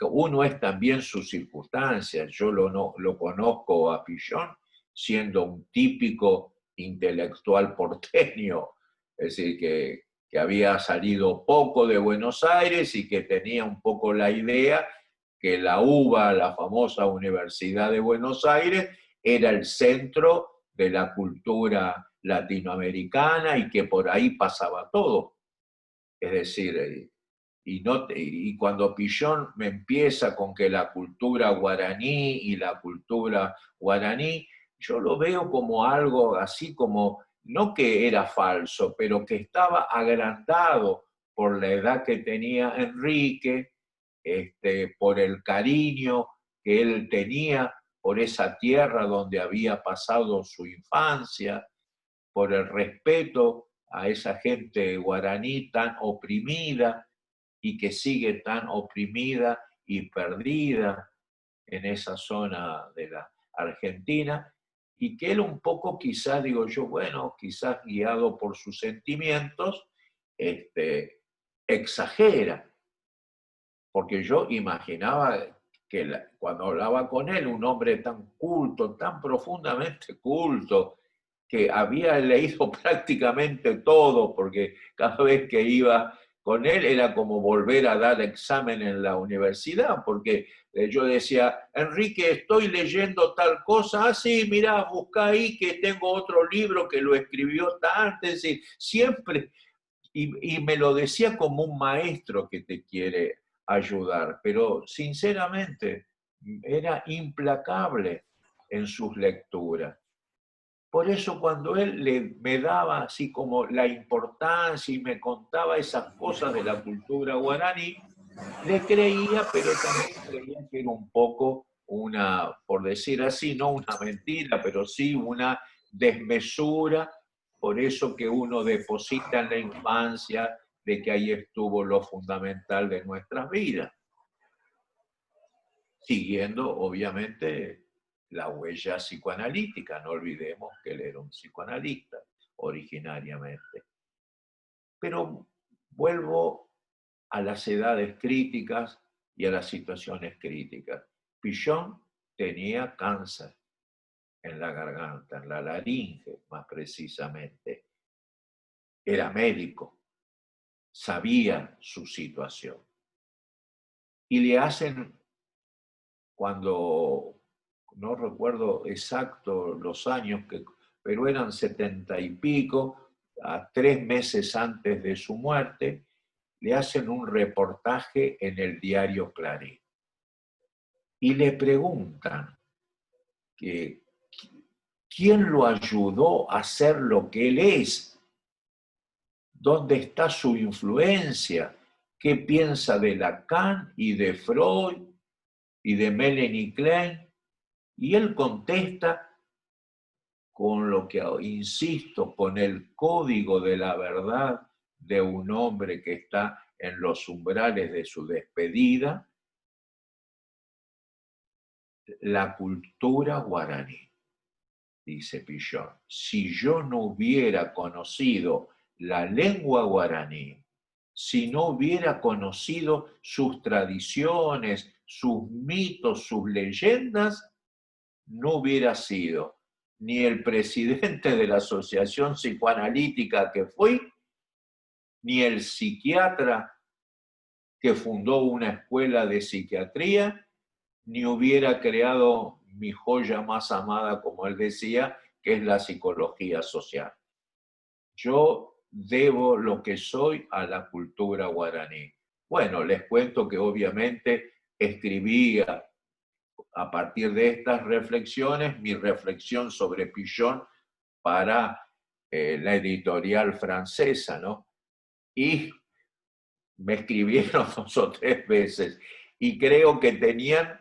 Uno es también sus circunstancias. Yo lo conozco a Pichon siendo un típico intelectual porteño, es decir, que había salido poco de Buenos Aires y que tenía un poco la idea que la UBA, la famosa Universidad de Buenos Aires, era el centro de la cultura latinoamericana y que por ahí pasaba todo. Es decir, y cuando Pichon me empieza con que la cultura guaraní y la cultura guaraní, yo lo veo como algo así como, no que era falso, pero que estaba agrandado por la edad que tenía Enrique, por el cariño que él tenía por esa tierra donde había pasado su infancia, por el respeto a esa gente guaraní tan oprimida y que sigue tan oprimida y perdida en esa zona de la Argentina, y que él un poco quizás, digo yo, bueno, quizás guiado por sus sentimientos, exagera, porque yo imaginaba que cuando hablaba con él, un hombre tan culto, tan profundamente culto, que había leído prácticamente todo, porque cada vez que iba con él era como volver a dar examen en la universidad, porque yo decía, Enrique, estoy leyendo tal cosa, ah, sí, mirá, busca ahí que tengo otro libro que lo escribió antes, y siempre, y me lo decía como un maestro que te quiere ayudar, pero sinceramente era implacable en sus lecturas. Por eso cuando él me daba así como la importancia y me contaba esas cosas de la cultura guaraní, le creía, pero también creía que era un poco una, por decir así, no una mentira, pero sí una desmesura, por eso que uno deposita en la infancia de que ahí estuvo lo fundamental de nuestras vidas, siguiendo obviamente la huella psicoanalítica. No olvidemos que él era un psicoanalista originariamente. Pero vuelvo a las edades críticas y a las situaciones críticas. Pichon tenía cáncer en la garganta, en la laringe más precisamente. Era médico, sabía su situación. Y le hacen, cuando no recuerdo exacto los años, pero eran 70 y pico, a 3 meses antes de su muerte, le hacen un reportaje en el diario Clarín. Y le preguntan que quién lo ayudó a ser lo que él es. ¿Dónde está su influencia? ¿Qué piensa de Lacan y de Freud y de Melanie Klein? Y él contesta con lo que, insisto, con el código de la verdad de un hombre que está en los umbrales de su despedida, la cultura guaraní, dice Pillon. Si yo no hubiera conocido la lengua guaraní, si no hubiera conocido sus tradiciones, sus mitos, sus leyendas, no hubiera sido ni el presidente de la asociación psicoanalítica que fui, ni el psiquiatra que fundó una escuela de psiquiatría, ni hubiera creado mi joya más amada, como él decía, que es la psicología social. Yo debo lo que soy a la cultura guaraní. Bueno, les cuento que obviamente escribía a partir de estas reflexiones mi reflexión sobre Pillon para la editorial francesa, ¿no? Y me escribieron 2 o 3 veces y creo que tenían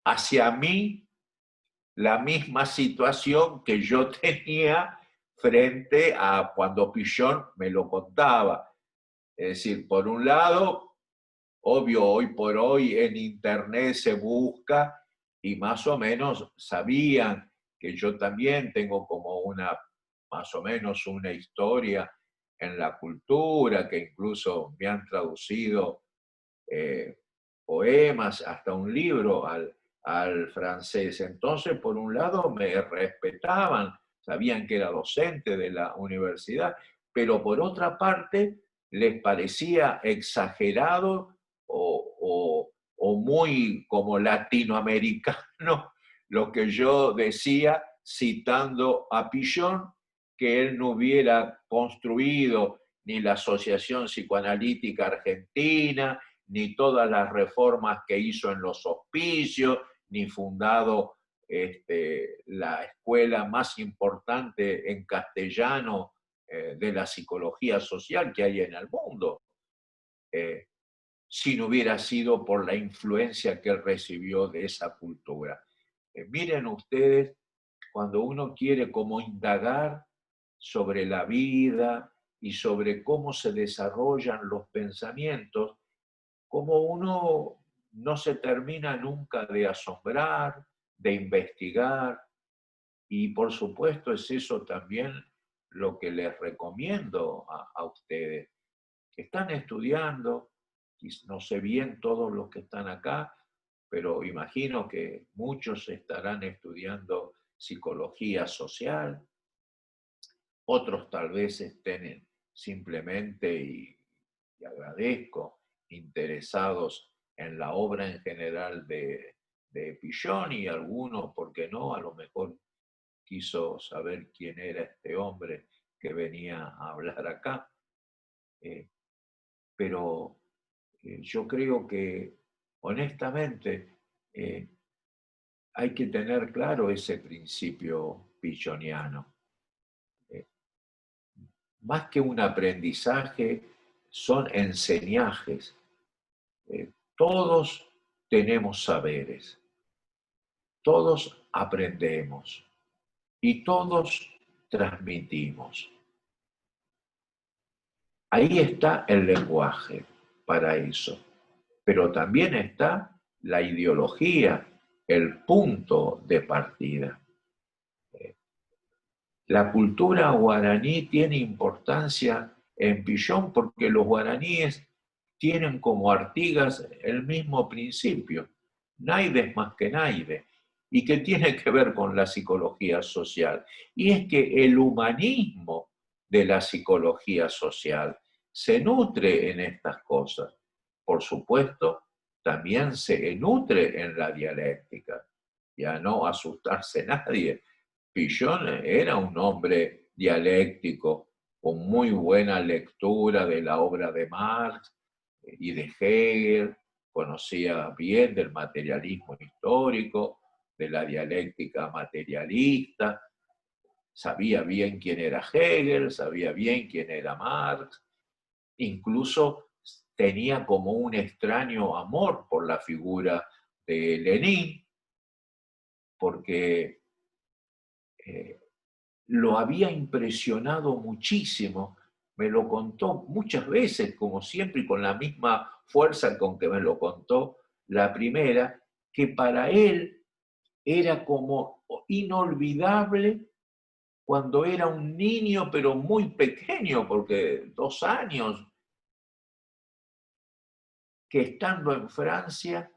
hacia mí la misma situación que yo tenía frente a cuando Pillon me lo contaba. Es decir, por un lado, obvio, hoy por hoy en Internet se busca y más o menos sabían que yo también tengo como más o menos una historia en la cultura, que incluso me han traducido poemas, hasta un libro al francés. Entonces, por un lado, me respetaban, sabían que era docente de la universidad, pero por otra parte, les parecía exagerado o muy como latinoamericano lo que yo decía citando a Pillon, que él no hubiera construido ni la Asociación Psicoanalítica Argentina, ni todas las reformas que hizo en los hospicios, ni fundado la escuela más importante en castellano de la psicología social que hay en el mundo, si no hubiera sido por la influencia que él recibió de esa cultura. Miren ustedes, cuando uno quiere como indagar sobre la vida y sobre cómo se desarrollan los pensamientos, como uno no se termina nunca de asombrar, de investigar, y por supuesto es eso también lo que les recomiendo a ustedes, que están estudiando, y no sé bien todos los que están acá, pero imagino que muchos estarán estudiando psicología social, otros tal vez estén simplemente, y agradezco, interesados en la obra en general de Pillon, y algunos, ¿por qué no? A lo mejor quiso saber quién era este hombre que venía a hablar acá. Pero yo creo que, honestamente, hay que tener claro ese principio pilloniano. Más que un aprendizaje, son enseñajes. Todos tenemos saberes, todos aprendemos y todos transmitimos. Ahí está el lenguaje para eso, pero también está la ideología, el punto de partida. La cultura guaraní tiene importancia en Pillon porque los guaraníes tienen como Artigas el mismo principio, naide es más que naide, y que tiene que ver con la psicología social. Y es que el humanismo de la psicología social se nutre en estas cosas. Por supuesto, también se nutre en la dialéctica. Ya no asustarse nadie. Pillon era un hombre dialéctico, con muy buena lectura de la obra de Marx y de Hegel, conocía bien del materialismo histórico, de la dialéctica materialista, sabía bien quién era Hegel, sabía bien quién era Marx, incluso tenía como un extraño amor por la figura de Lenin, porque lo había impresionado muchísimo. Me lo contó muchas veces, como siempre, y con la misma fuerza con que me lo contó la primera, que para él era como inolvidable cuando era un niño, pero muy pequeño, porque 2 años, que estando en Francia,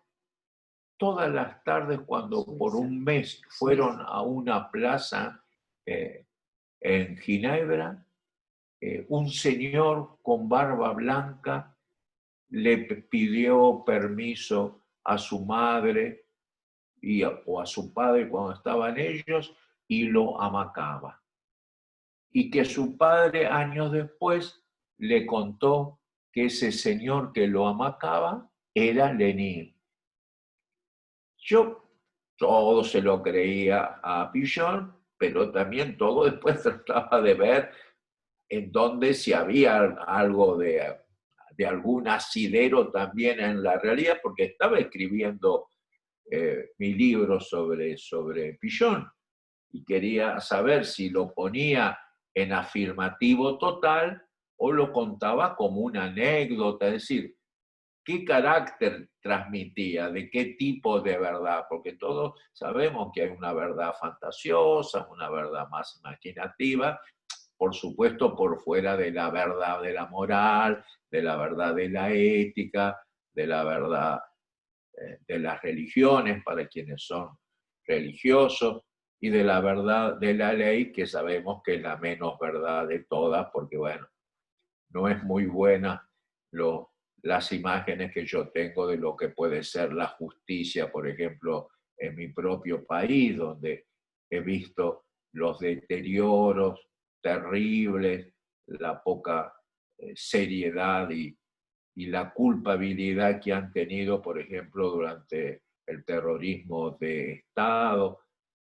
todas las tardes, cuando por un mes fueron a una plaza en Ginebra, un señor con barba blanca le pidió permiso a su madre o a su padre cuando estaban ellos y lo amacaba. Y que su padre años después le contó que ese señor que lo amacaba era Lenin. Yo todo se lo creía a Pillon, pero también todo después trataba de ver en dónde si había algo de algún asidero también en la realidad, porque estaba escribiendo mi libro sobre Pillon y quería saber si lo ponía en afirmativo total o lo contaba como una anécdota, es decir, qué carácter transmitía, de qué tipo de verdad, porque todos sabemos que hay una verdad fantasiosa, una verdad más imaginativa, por supuesto por fuera de la verdad de la moral, de la verdad de la ética, de la verdad de las religiones para quienes son religiosos y de la verdad de la ley, que sabemos que es la menos verdad de todas, porque bueno, no es muy buena las imágenes que yo tengo de lo que puede ser la justicia, por ejemplo, en mi propio país, donde he visto los deterioros terribles, la poca seriedad y la culpabilidad que han tenido, por ejemplo, durante el terrorismo de Estado,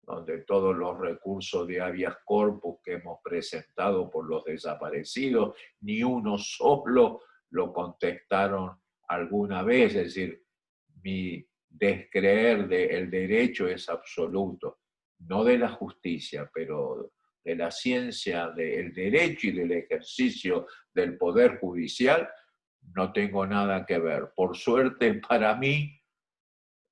donde todos los recursos de habeas corpus que hemos presentado por los desaparecidos, ni uno solo lo contestaron alguna vez. Es decir, mi descreer del derecho es absoluto, no de la justicia, pero de la ciencia del derecho y del ejercicio del poder judicial, no tengo nada que ver. Por suerte para mí,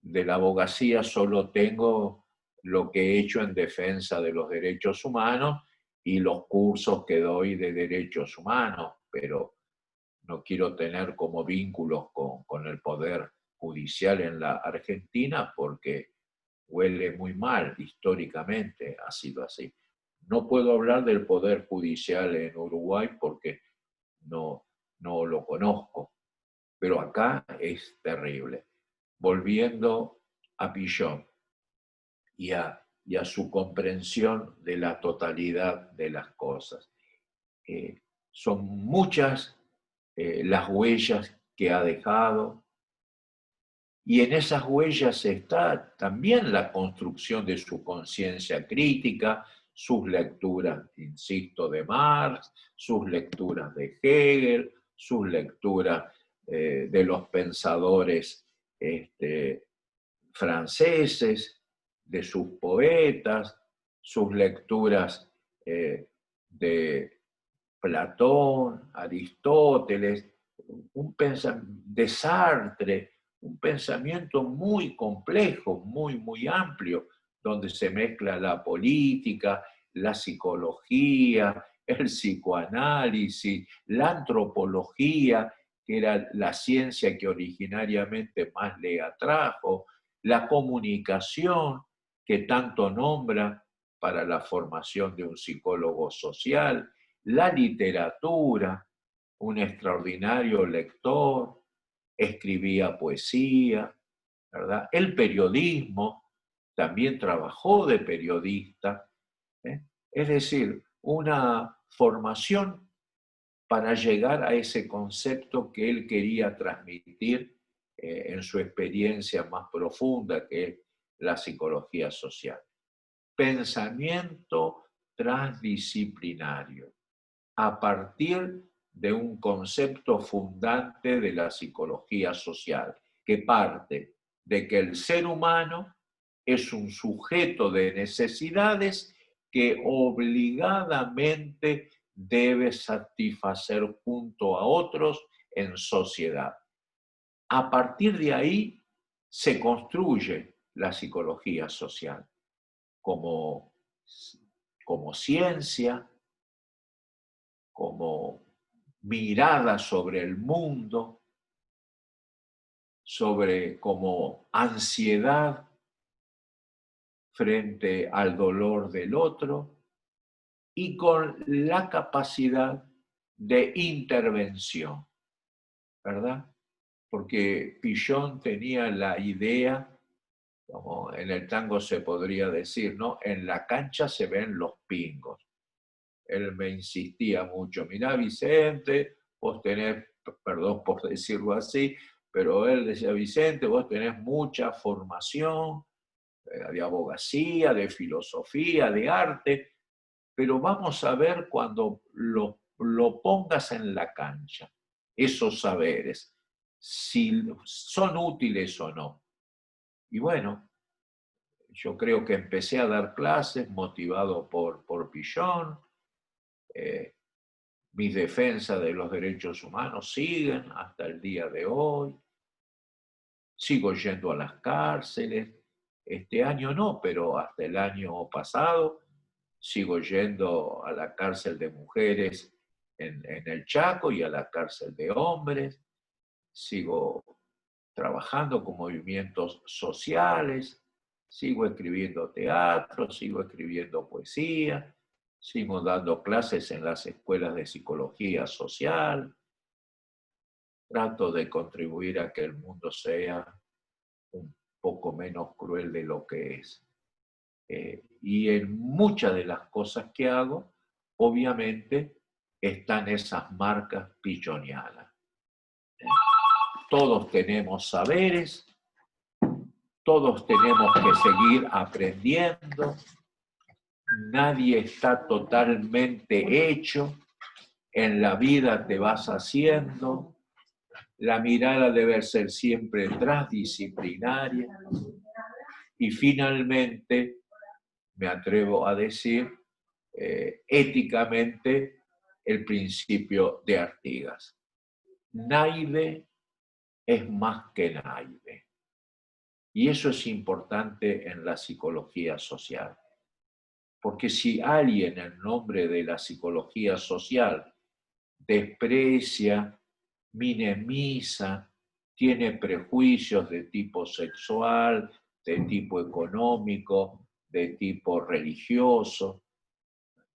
de la abogacía solo tengo lo que he hecho en defensa de los derechos humanos y los cursos que doy de derechos humanos, pero no quiero tener como vínculos con el poder judicial en la Argentina porque huele muy mal, históricamente ha sido así. No puedo hablar del poder judicial en Uruguay porque no lo conozco, pero acá es terrible. Volviendo a Pillon y a su comprensión de la totalidad de las cosas. Son muchas las huellas que ha dejado, y en esas huellas está también la construcción de su conciencia crítica, sus lecturas, insisto, de Marx, sus lecturas de Hegel, sus lecturas de los pensadores franceses, de sus poetas, sus lecturas de Platón, Aristóteles, de Sartre, un pensamiento muy complejo, muy amplio, donde se mezcla la política, la psicología, el psicoanálisis, la antropología, que era la ciencia que originariamente más le atrajo, la comunicación, que tanto nombra para la formación de un psicólogo social, la literatura, un extraordinario lector, escribía poesía, ¿verdad? El periodismo, también trabajó de periodista, ¿eh? Es decir, una formación para llegar a ese concepto que él quería transmitir en su experiencia más profunda, que es la psicología social. Pensamiento transdisciplinario, a partir de un concepto fundante de la psicología social, que parte de que el ser humano es un sujeto de necesidades que obligadamente debe satisfacer junto a otros en sociedad. A partir de ahí se construye la psicología social como, como ciencia, como mirada sobre el mundo, sobre como ansiedad frente al dolor del otro y con la capacidad de intervención, ¿verdad? Porque Pillon tenía la idea, como en el tango se podría decir, ¿no? En la cancha se ven los pingos. Él me insistía mucho, mirá Vicente, vos tenés, perdón por decirlo así, pero él decía, Vicente, vos tenés mucha formación de abogacía, de filosofía, de arte, pero vamos a ver cuando lo pongas en la cancha, esos saberes, si son útiles o no. Y bueno, yo creo que empecé a dar clases motivado por Pillon. Mis defensas de los derechos humanos siguen hasta el día de hoy. Sigo yendo a las cárceles. Este año no, pero hasta el año pasado sigo yendo a la cárcel de mujeres en el Chaco y a la cárcel de hombres. Sigo trabajando con movimientos sociales, sigo escribiendo teatro, sigo escribiendo poesía, sigo dando clases en las escuelas de psicología social. Trato de contribuir a que el mundo sea un poco menos cruel de lo que es. Y en muchas de las cosas que hago, obviamente, están esas marcas pillonianas. Todos tenemos saberes, todos tenemos que seguir aprendiendo, nadie está totalmente hecho, en la vida te vas haciendo, la mirada debe ser siempre transdisciplinaria y finalmente, me atrevo a decir, éticamente, el principio de Artigas. Naide es más que naide. Y eso es importante en la psicología social. Porque si alguien en nombre de la psicología social desprecia, minimiza, tiene prejuicios de tipo sexual, de tipo económico, de tipo religioso,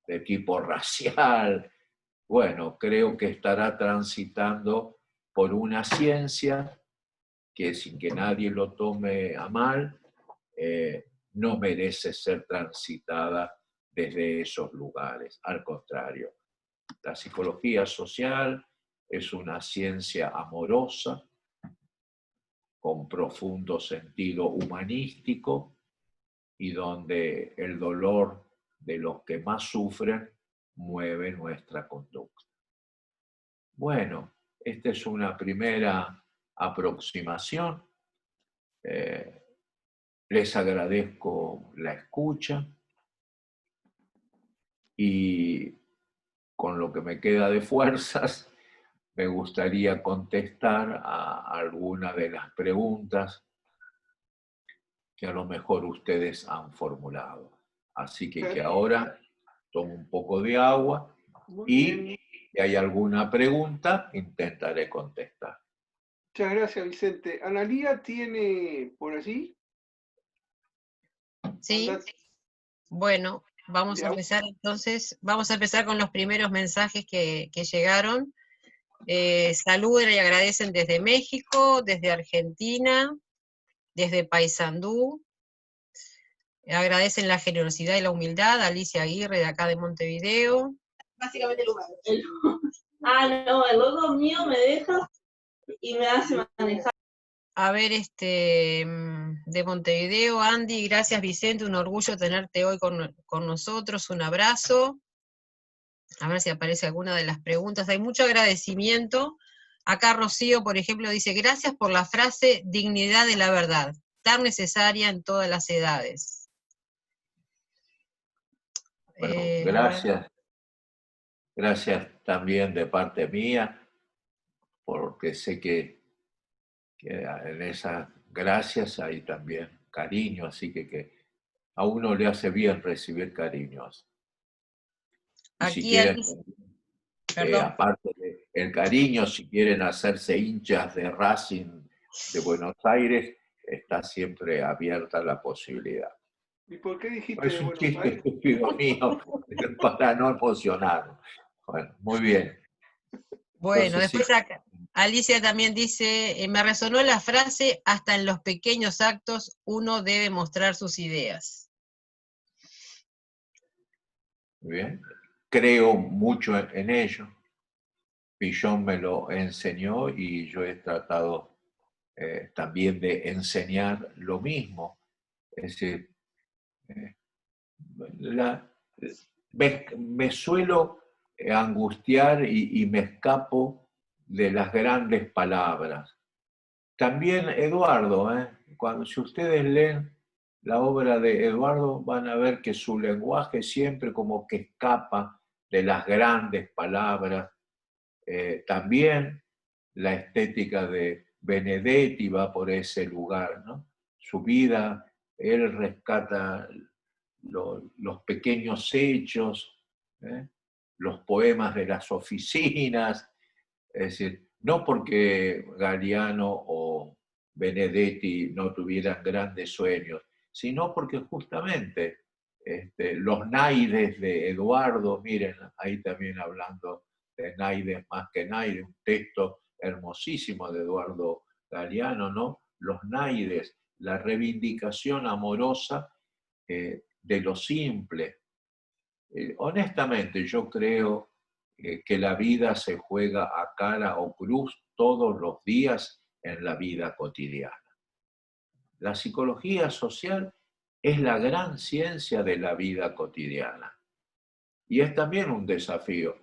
de tipo racial, bueno, creo que estará transitando por una ciencia que, sin que nadie lo tome a mal, no merece ser transitada desde esos lugares. Al contrario, la psicología social es una ciencia amorosa, con profundo sentido humanístico, y donde el dolor de los que más sufren mueve nuestra conducta. Bueno, esta es una primera aproximación. Les agradezco la escucha y con lo que me queda de fuerzas, me gustaría contestar a alguna de las preguntas que a lo mejor ustedes han formulado. Así que ahora tomo un poco de agua y si hay alguna pregunta, intentaré contestar. Muchas gracias, Vicente. ¿Analía tiene por allí? Sí. Bueno, vamos a empezar entonces. Vamos a empezar con los primeros mensajes que llegaron. Saluden y agradecen desde México, desde Argentina, desde Paysandú. Agradecen la generosidad y la humildad a Alicia Aguirre de acá de Montevideo. Básicamente el lugar. No, el logo mío me deja y me hace manejar. A ver, de Montevideo, Andy, gracias Vicente, un orgullo tenerte hoy con nosotros, un abrazo. A ver si aparece alguna de las preguntas. Hay mucho agradecimiento. Acá Rocío, por ejemplo, dice, gracias por la frase dignidad de la verdad, tan necesaria en todas las edades. Bueno, A ver. gracias también de parte mía, porque sé que en esas gracias hay también cariño, así que a uno le hace bien recibir cariños. Y si Aquí quieren, Alicia, perdón. aparte del cariño, si quieren hacerse hinchas de Racing de Buenos Aires, está siempre abierta la posibilidad. ¿Y por qué dijiste Es de un Buenos chiste Aires? estúpido mío para no emocionar. Bueno, muy bien. Bueno, Entonces, después sí, acá, Alicia también dice, me resonó la frase, hasta en los pequeños actos uno debe mostrar sus ideas. muy bien. Creo mucho en ello. Pillon me lo enseñó y yo he tratado también de enseñar lo mismo. Es decir, eh, la- me suelo angustiar y me escapo de las grandes palabras. También Eduardo, si ustedes leen la obra de Eduardo, van a ver que su lenguaje siempre como que escapa de las grandes palabras. También la estética de Benedetti va por ese lugar, ¿no? Su vida, él rescata los pequeños hechos, ¿eh? Los poemas de las oficinas, es decir, no porque Galiano o Benedetti no tuvieran grandes sueños, sino porque justamente los naides de Eduardo, miren, ahí también hablando de naides más que naides, un texto hermosísimo de Eduardo Galeano, ¿no? Los naides, la reivindicación amorosa de lo simple. Honestamente, yo creo que la vida se juega a cara o cruz todos los días en la vida cotidiana. La psicología social es la gran ciencia de la vida cotidiana y es también un desafío.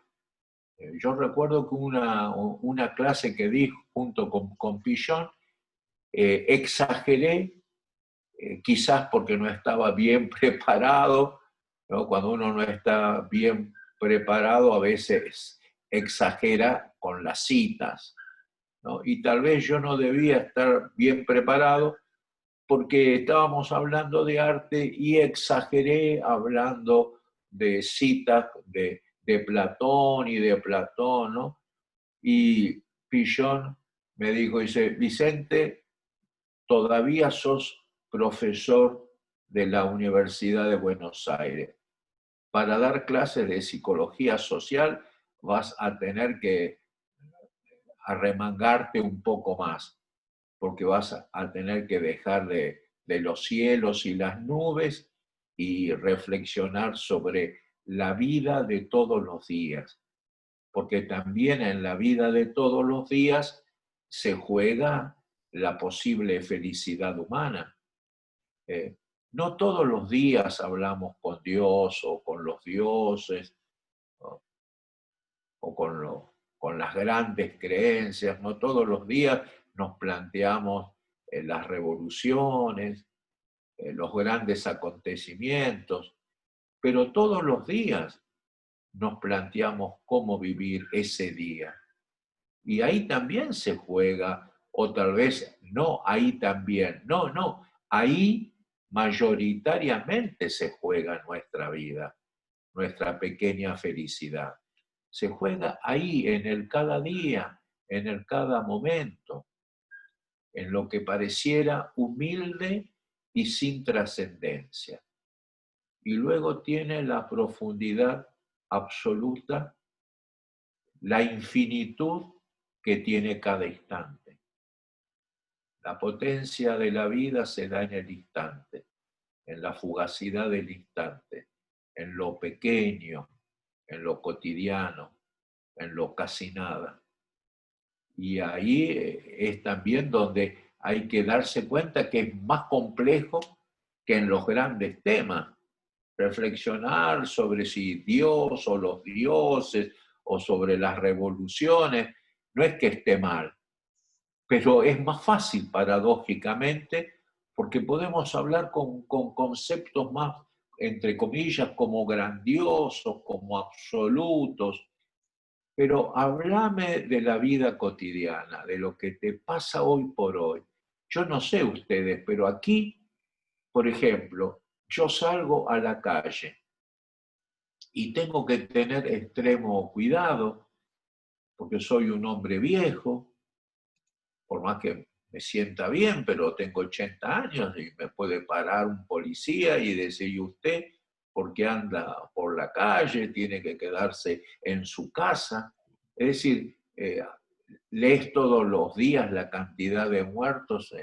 Yo recuerdo que una clase que di junto con Pillon, exageré, quizás porque no estaba bien preparado, ¿no? Cuando uno no está bien preparado, a veces exagera con las citas, ¿no? Y tal vez yo no debía estar bien preparado porque estábamos hablando de arte y exageré hablando de citas de Platón y de Platón, ¿no? Y Pillon me dijo, dice, Vicente, todavía sos profesor de la Universidad de Buenos Aires. Para dar clases de psicología social vas a tener que arremangarte un poco más, porque vas a tener que dejar de los cielos y las nubes y reflexionar sobre la vida de todos los días, porque también en la vida de todos los días se juega la posible felicidad humana. Eh, no todos los días hablamos con Dios o con los dioses o, o con las grandes creencias, no todos los días nos planteamos las revoluciones, los grandes acontecimientos, pero todos los días nos planteamos cómo vivir ese día. Y ahí también se juega, o tal vez no, ahí también, no, ahí mayoritariamente se juega nuestra vida, nuestra pequeña felicidad. Se juega ahí, en el cada día, en el cada momento, en lo que pareciera humilde y sin trascendencia. Y luego tiene la profundidad absoluta, la infinitud que tiene cada instante. La potencia de la vida se da en el instante, en la fugacidad del instante, en lo pequeño, en lo cotidiano, en lo casi nada. Y ahí es también donde hay que darse cuenta que es más complejo que en los grandes temas, reflexionar sobre si Dios o los dioses o sobre las revoluciones, no es que esté mal, pero es más fácil paradójicamente porque podemos hablar con conceptos más, entre comillas, como grandiosos, como absolutos, pero háblame de la vida cotidiana, de lo que te pasa hoy por hoy. Yo no sé ustedes, pero aquí, por ejemplo, yo salgo a la calle y tengo que tener extremo cuidado porque soy un hombre viejo, por más que me sienta bien, pero tengo 80 años y me puede parar un policía y decir, ¿y usted por qué anda por la calle? Tiene que quedarse en su casa. Es decir, lees todos los días la cantidad de muertos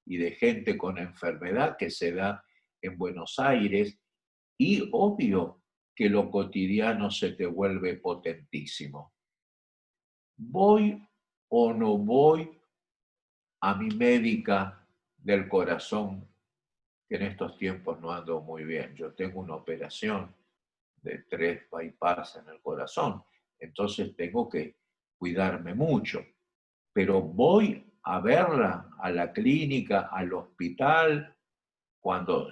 y de gente con enfermedad que se da en Buenos Aires y obvio que lo cotidiano se te vuelve potentísimo. ¿Voy o no voy a mi médica del corazón, que en estos tiempos no ando muy bien? Yo tengo una operación de 3 bypass en el corazón, entonces tengo que cuidarme mucho. Pero voy a verla a la clínica, al hospital, cuando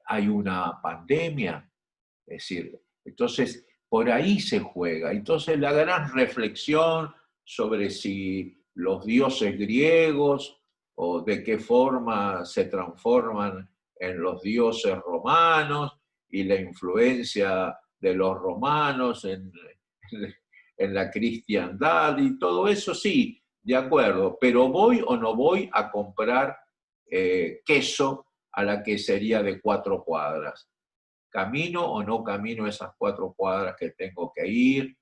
hay una pandemia. Es decir, entonces por ahí se juega. Entonces la gran reflexión sobre si los dioses griegos o de qué forma se transforman en los dioses romanos y la influencia de los romanos en la cristiandad y todo eso, sí, de acuerdo, pero ¿voy o no voy a comprar queso a la quesería de 4 cuadras? ¿Camino o no camino esas 4 cuadras que tengo que ir?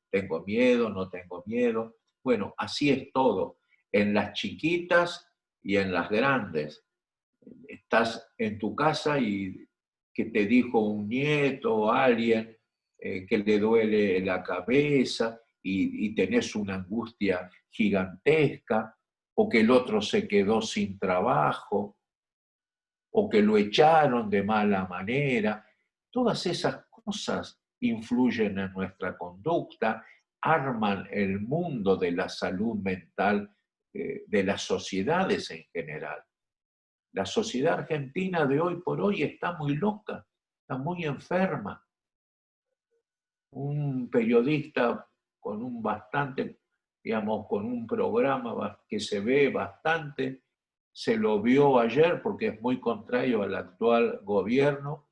¿Tengo miedo? ¿No tengo miedo? Bueno, así es todo, en las chiquitas y en las grandes. Estás en tu casa y que te dijo un nieto o alguien que le duele la cabeza y tenés una angustia gigantesca, o que el otro se quedó sin trabajo, o que lo echaron de mala manera. Todas esas cosas influyen en nuestra conducta, arman el mundo de la salud mental de las sociedades en general. La sociedad argentina de hoy por hoy está muy loca, está muy enferma. Un periodista con un bastante, digamos, con un programa que se ve bastante, se lo vio ayer porque es muy contrario al actual gobierno,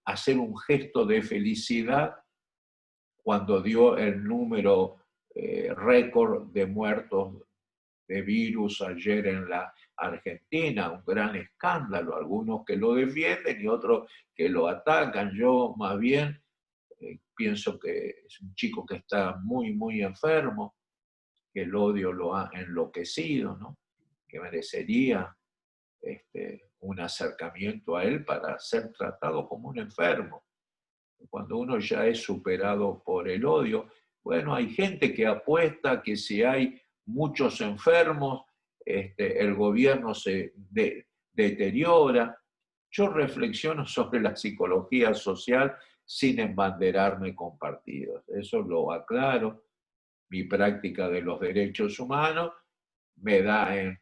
hacer un gesto de felicidad cuando dio el número récord de muertos de virus ayer en la Argentina, un gran escándalo, algunos que lo defienden y otros que lo atacan. Yo más bien pienso que es un chico que está muy, muy enfermo, que el odio lo ha enloquecido, ¿no? Que merecería un acercamiento a él para ser tratado como un enfermo. Cuando uno ya es superado por el odio, bueno, hay gente que apuesta que si hay muchos enfermos, el gobierno se deteriora. Yo reflexiono sobre la psicología social sin embanderarme con partidos. Eso lo aclaro. Mi práctica de los derechos humanos me da en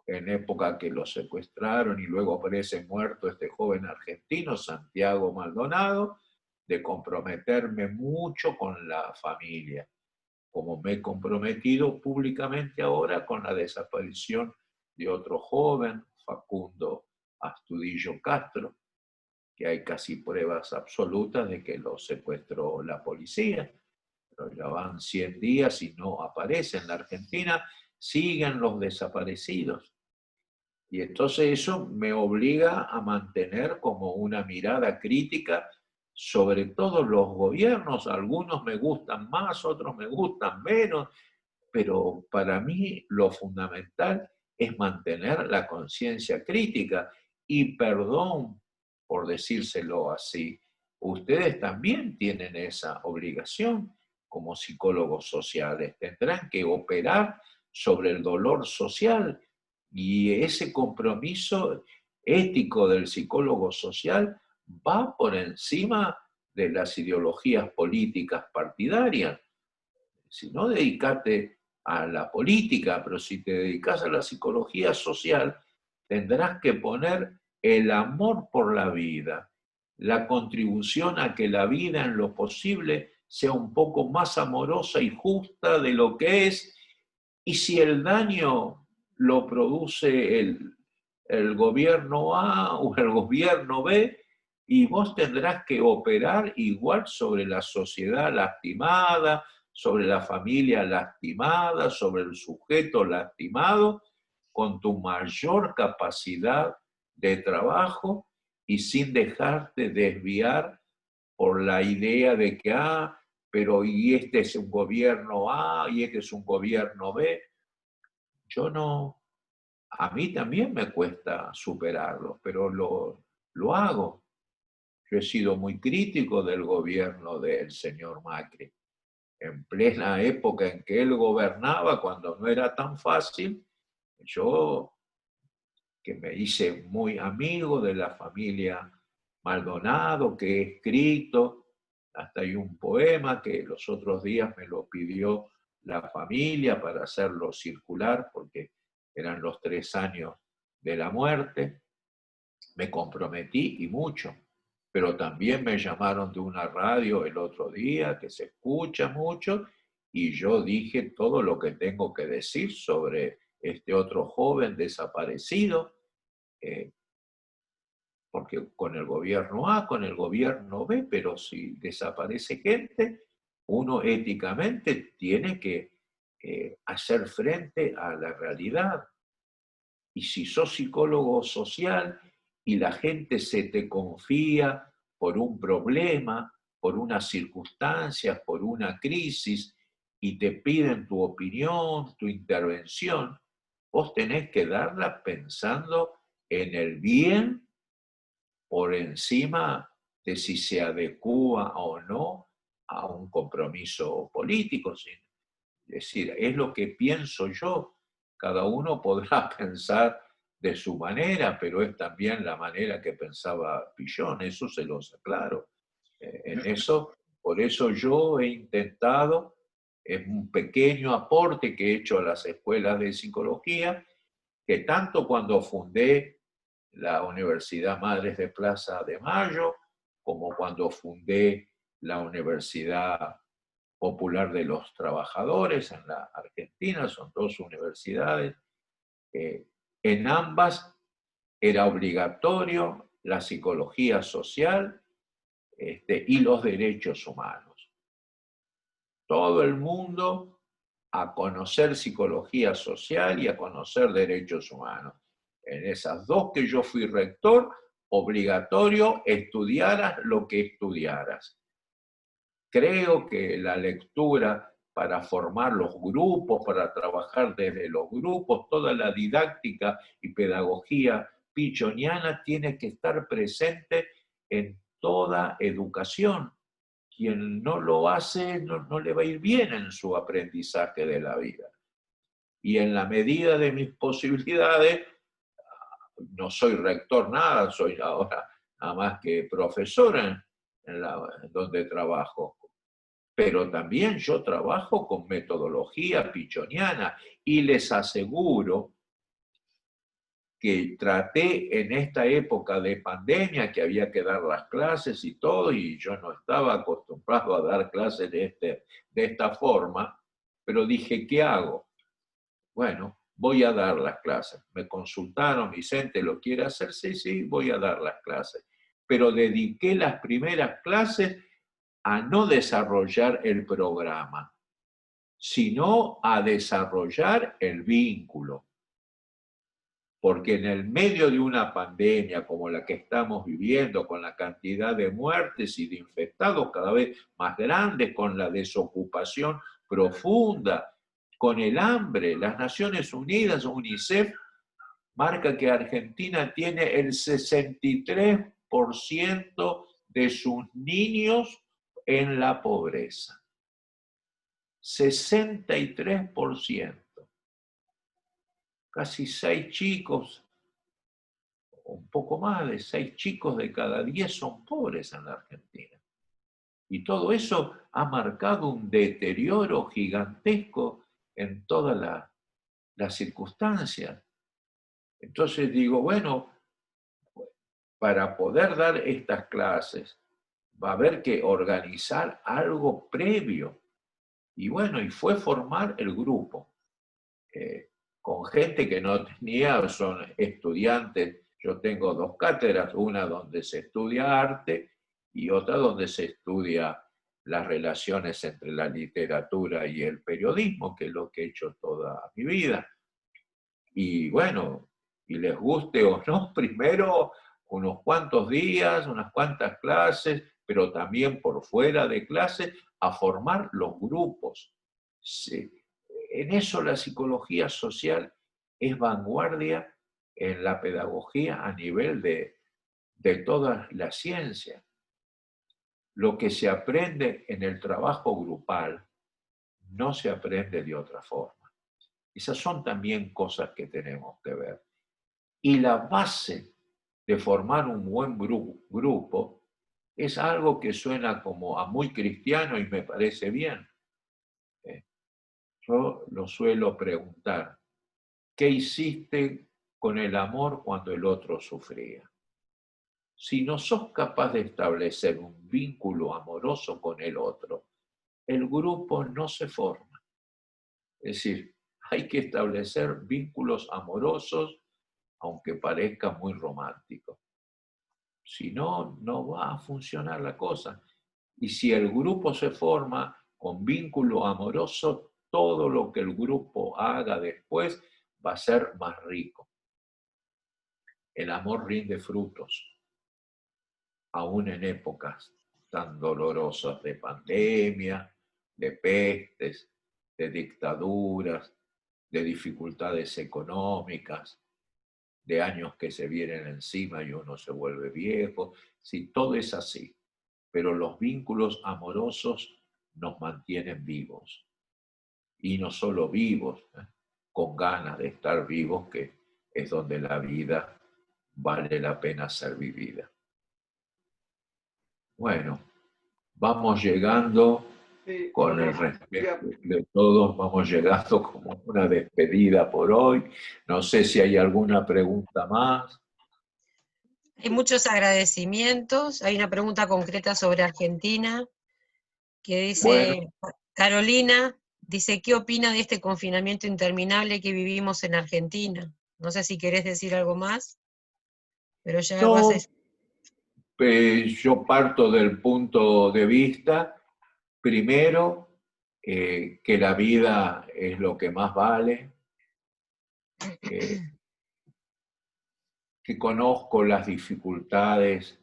época que lo secuestraron y luego aparece muerto este joven argentino, Santiago Maldonado, de comprometerme mucho con la familia, como me he comprometido públicamente ahora con la desaparición de otro joven, Facundo Astudillo Castro, que hay casi pruebas absolutas de que lo secuestró la policía, pero ya van 100 días y no aparece. En la Argentina siguen los desaparecidos. Y entonces eso me obliga a mantener como una mirada crítica sobre todos los gobiernos. Algunos me gustan más, otros me gustan menos, pero para mí lo fundamental es mantener la conciencia crítica. Y perdón por decírselo así, ustedes también tienen esa obligación como psicólogos sociales. Tendrán que operar sobre el dolor social y ese compromiso ético del psicólogo social va por encima de las ideologías políticas partidarias. Si no, dedicate a la política, pero si te dedicas a la psicología social, tendrás que poner el amor por la vida, la contribución a que la vida en lo posible sea un poco más amorosa y justa de lo que es, y si el daño lo produce el gobierno A o el gobierno B, y vos tendrás que operar igual sobre la sociedad lastimada, sobre la familia lastimada, sobre el sujeto lastimado, con tu mayor capacidad de trabajo y sin dejarte desviar por la idea de que, pero y este es un gobierno A y este es un gobierno B. Yo no, a mí también me cuesta superarlo, pero lo hago. Yo he sido muy crítico del gobierno del señor Macri. En plena época en que él gobernaba, cuando no era tan fácil, yo, que me hice muy amigo de la familia Maldonado, que he escrito, hasta hay un poema que los otros días me lo pidió la familia para hacerlo circular, porque eran los 3 años de la muerte. Me comprometí y mucho, pero también me llamaron de una radio el otro día que se escucha mucho y yo dije todo lo que tengo que decir sobre este otro joven desaparecido, porque con el gobierno A, con el gobierno B, pero si desaparece gente, uno éticamente tiene que hacer frente a la realidad. Y si sos psicólogo social y la gente se te confía por un problema, por unas circunstancias, por una crisis, y te piden tu opinión, tu intervención, vos tenés que darla pensando en el bien por encima de si se adecúa o no a un compromiso político. Es decir, es lo que pienso yo. Cada uno podrá pensar de su manera, pero es también la manera que pensaba Pillon, eso se lo sé claro. En eso, por eso yo he intentado, es un pequeño aporte que he hecho a las escuelas de psicología, que tanto cuando fundé la Universidad Madres de Plaza de Mayo, como cuando fundé la Universidad Popular de los Trabajadores en la Argentina, son 2 universidades. En ambas era obligatorio la psicología social y los derechos humanos. Todo el mundo a conocer psicología social y a conocer derechos humanos. En esas 2 que yo fui rector, obligatorio, estudiaras lo que estudiaras. Creo que la lectura para formar los grupos, para trabajar desde los grupos, toda la didáctica y pedagogía pichoniana tiene que estar presente en toda educación. Quien no lo hace no le va a ir bien en su aprendizaje de la vida. Y en la medida de mis posibilidades, no soy rector nada, soy ahora nada más que profesor en donde trabajo. Pero también yo trabajo con metodología pichoniana y les aseguro que traté en esta época de pandemia que había que dar las clases y todo, y yo no estaba acostumbrado a dar clases de esta forma, pero dije, ¿qué hago? Bueno, voy a dar las clases. Me consultaron, Vicente, ¿lo quiere hacer? Sí, sí, voy a dar las clases. Pero dediqué las primeras clases a no desarrollar el programa, sino a desarrollar el vínculo. Porque en el medio de una pandemia como la que estamos viviendo, con la cantidad de muertes y de infectados cada vez más grandes, con la desocupación profunda, con el hambre, las Naciones Unidas, UNICEF, marca que Argentina tiene el 63% de sus niños en la pobreza. 63%. Casi 6 chicos un poco más de 6 chicos de cada 10 son pobres en la Argentina. Y todo eso ha marcado un deterioro gigantesco en todas las circunstancias. Entonces digo, bueno, para poder dar estas clases va a haber que organizar algo previo. Y bueno, y fue formar el grupo, con gente que no tenía, son estudiantes. Yo tengo 2 cátedras, una donde se estudia arte y otra donde se estudia las relaciones entre la literatura y el periodismo, que es lo que he hecho toda mi vida. Y bueno, y les guste o no, primero unos cuantos días, unas cuantas clases, pero también por fuera de clases, a formar los grupos. Sí. En eso la psicología social es vanguardia en la pedagogía a nivel de toda la ciencia. Lo que se aprende en el trabajo grupal no se aprende de otra forma. Esas son también cosas que tenemos que ver. Y la base de formar un buen grupo es algo que suena como a muy cristiano y me parece bien. Yo lo suelo preguntar, ¿qué hiciste con el amor cuando el otro sufría? Si no sos capaz de establecer un vínculo amoroso con el otro, el grupo no se forma. Es decir, hay que establecer vínculos amorosos, aunque parezca muy romántico. Si no, no va a funcionar la cosa. Y si el grupo se forma con vínculo amoroso, todo lo que el grupo haga después va a ser más rico. El amor rinde frutos, aún en épocas tan dolorosas de pandemia, de pestes, de dictaduras, de dificultades económicas, de años que se vienen encima y uno se vuelve viejo. Sí, todo es así, pero los vínculos amorosos nos mantienen vivos. Y no solo vivos, con ganas de estar vivos, que es donde la vida vale la pena ser vivida. Bueno, vamos llegando, con el respeto de todos, vamos llegando como una despedida por hoy. No sé si hay alguna pregunta más. Hay muchos agradecimientos. Hay una pregunta concreta sobre Argentina que dice, bueno, Carolina, dice, ¿qué opina de este confinamiento interminable que vivimos en Argentina? No sé si querés decir algo más, pero ya no, vas a... yo parto del punto de vista, primero, que la vida es lo que más vale, que conozco las dificultades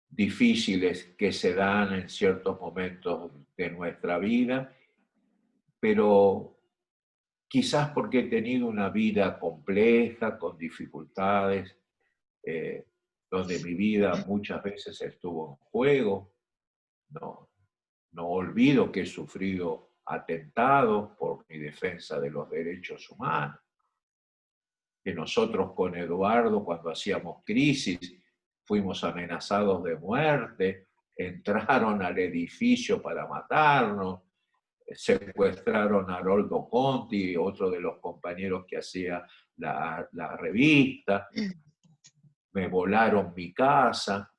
difíciles que se dan en ciertos momentos de nuestra vida, pero quizás porque he tenido una vida compleja, con dificultades, donde mi vida muchas veces estuvo en juego. No olvido que he sufrido atentados por mi defensa de los derechos humanos, que nosotros con Eduardo, cuando hacíamos crisis, fuimos amenazados de muerte, entraron al edificio para matarnos, secuestraron a Haroldo Conti, otro de los compañeros que hacía la revista, me volaron mi casa,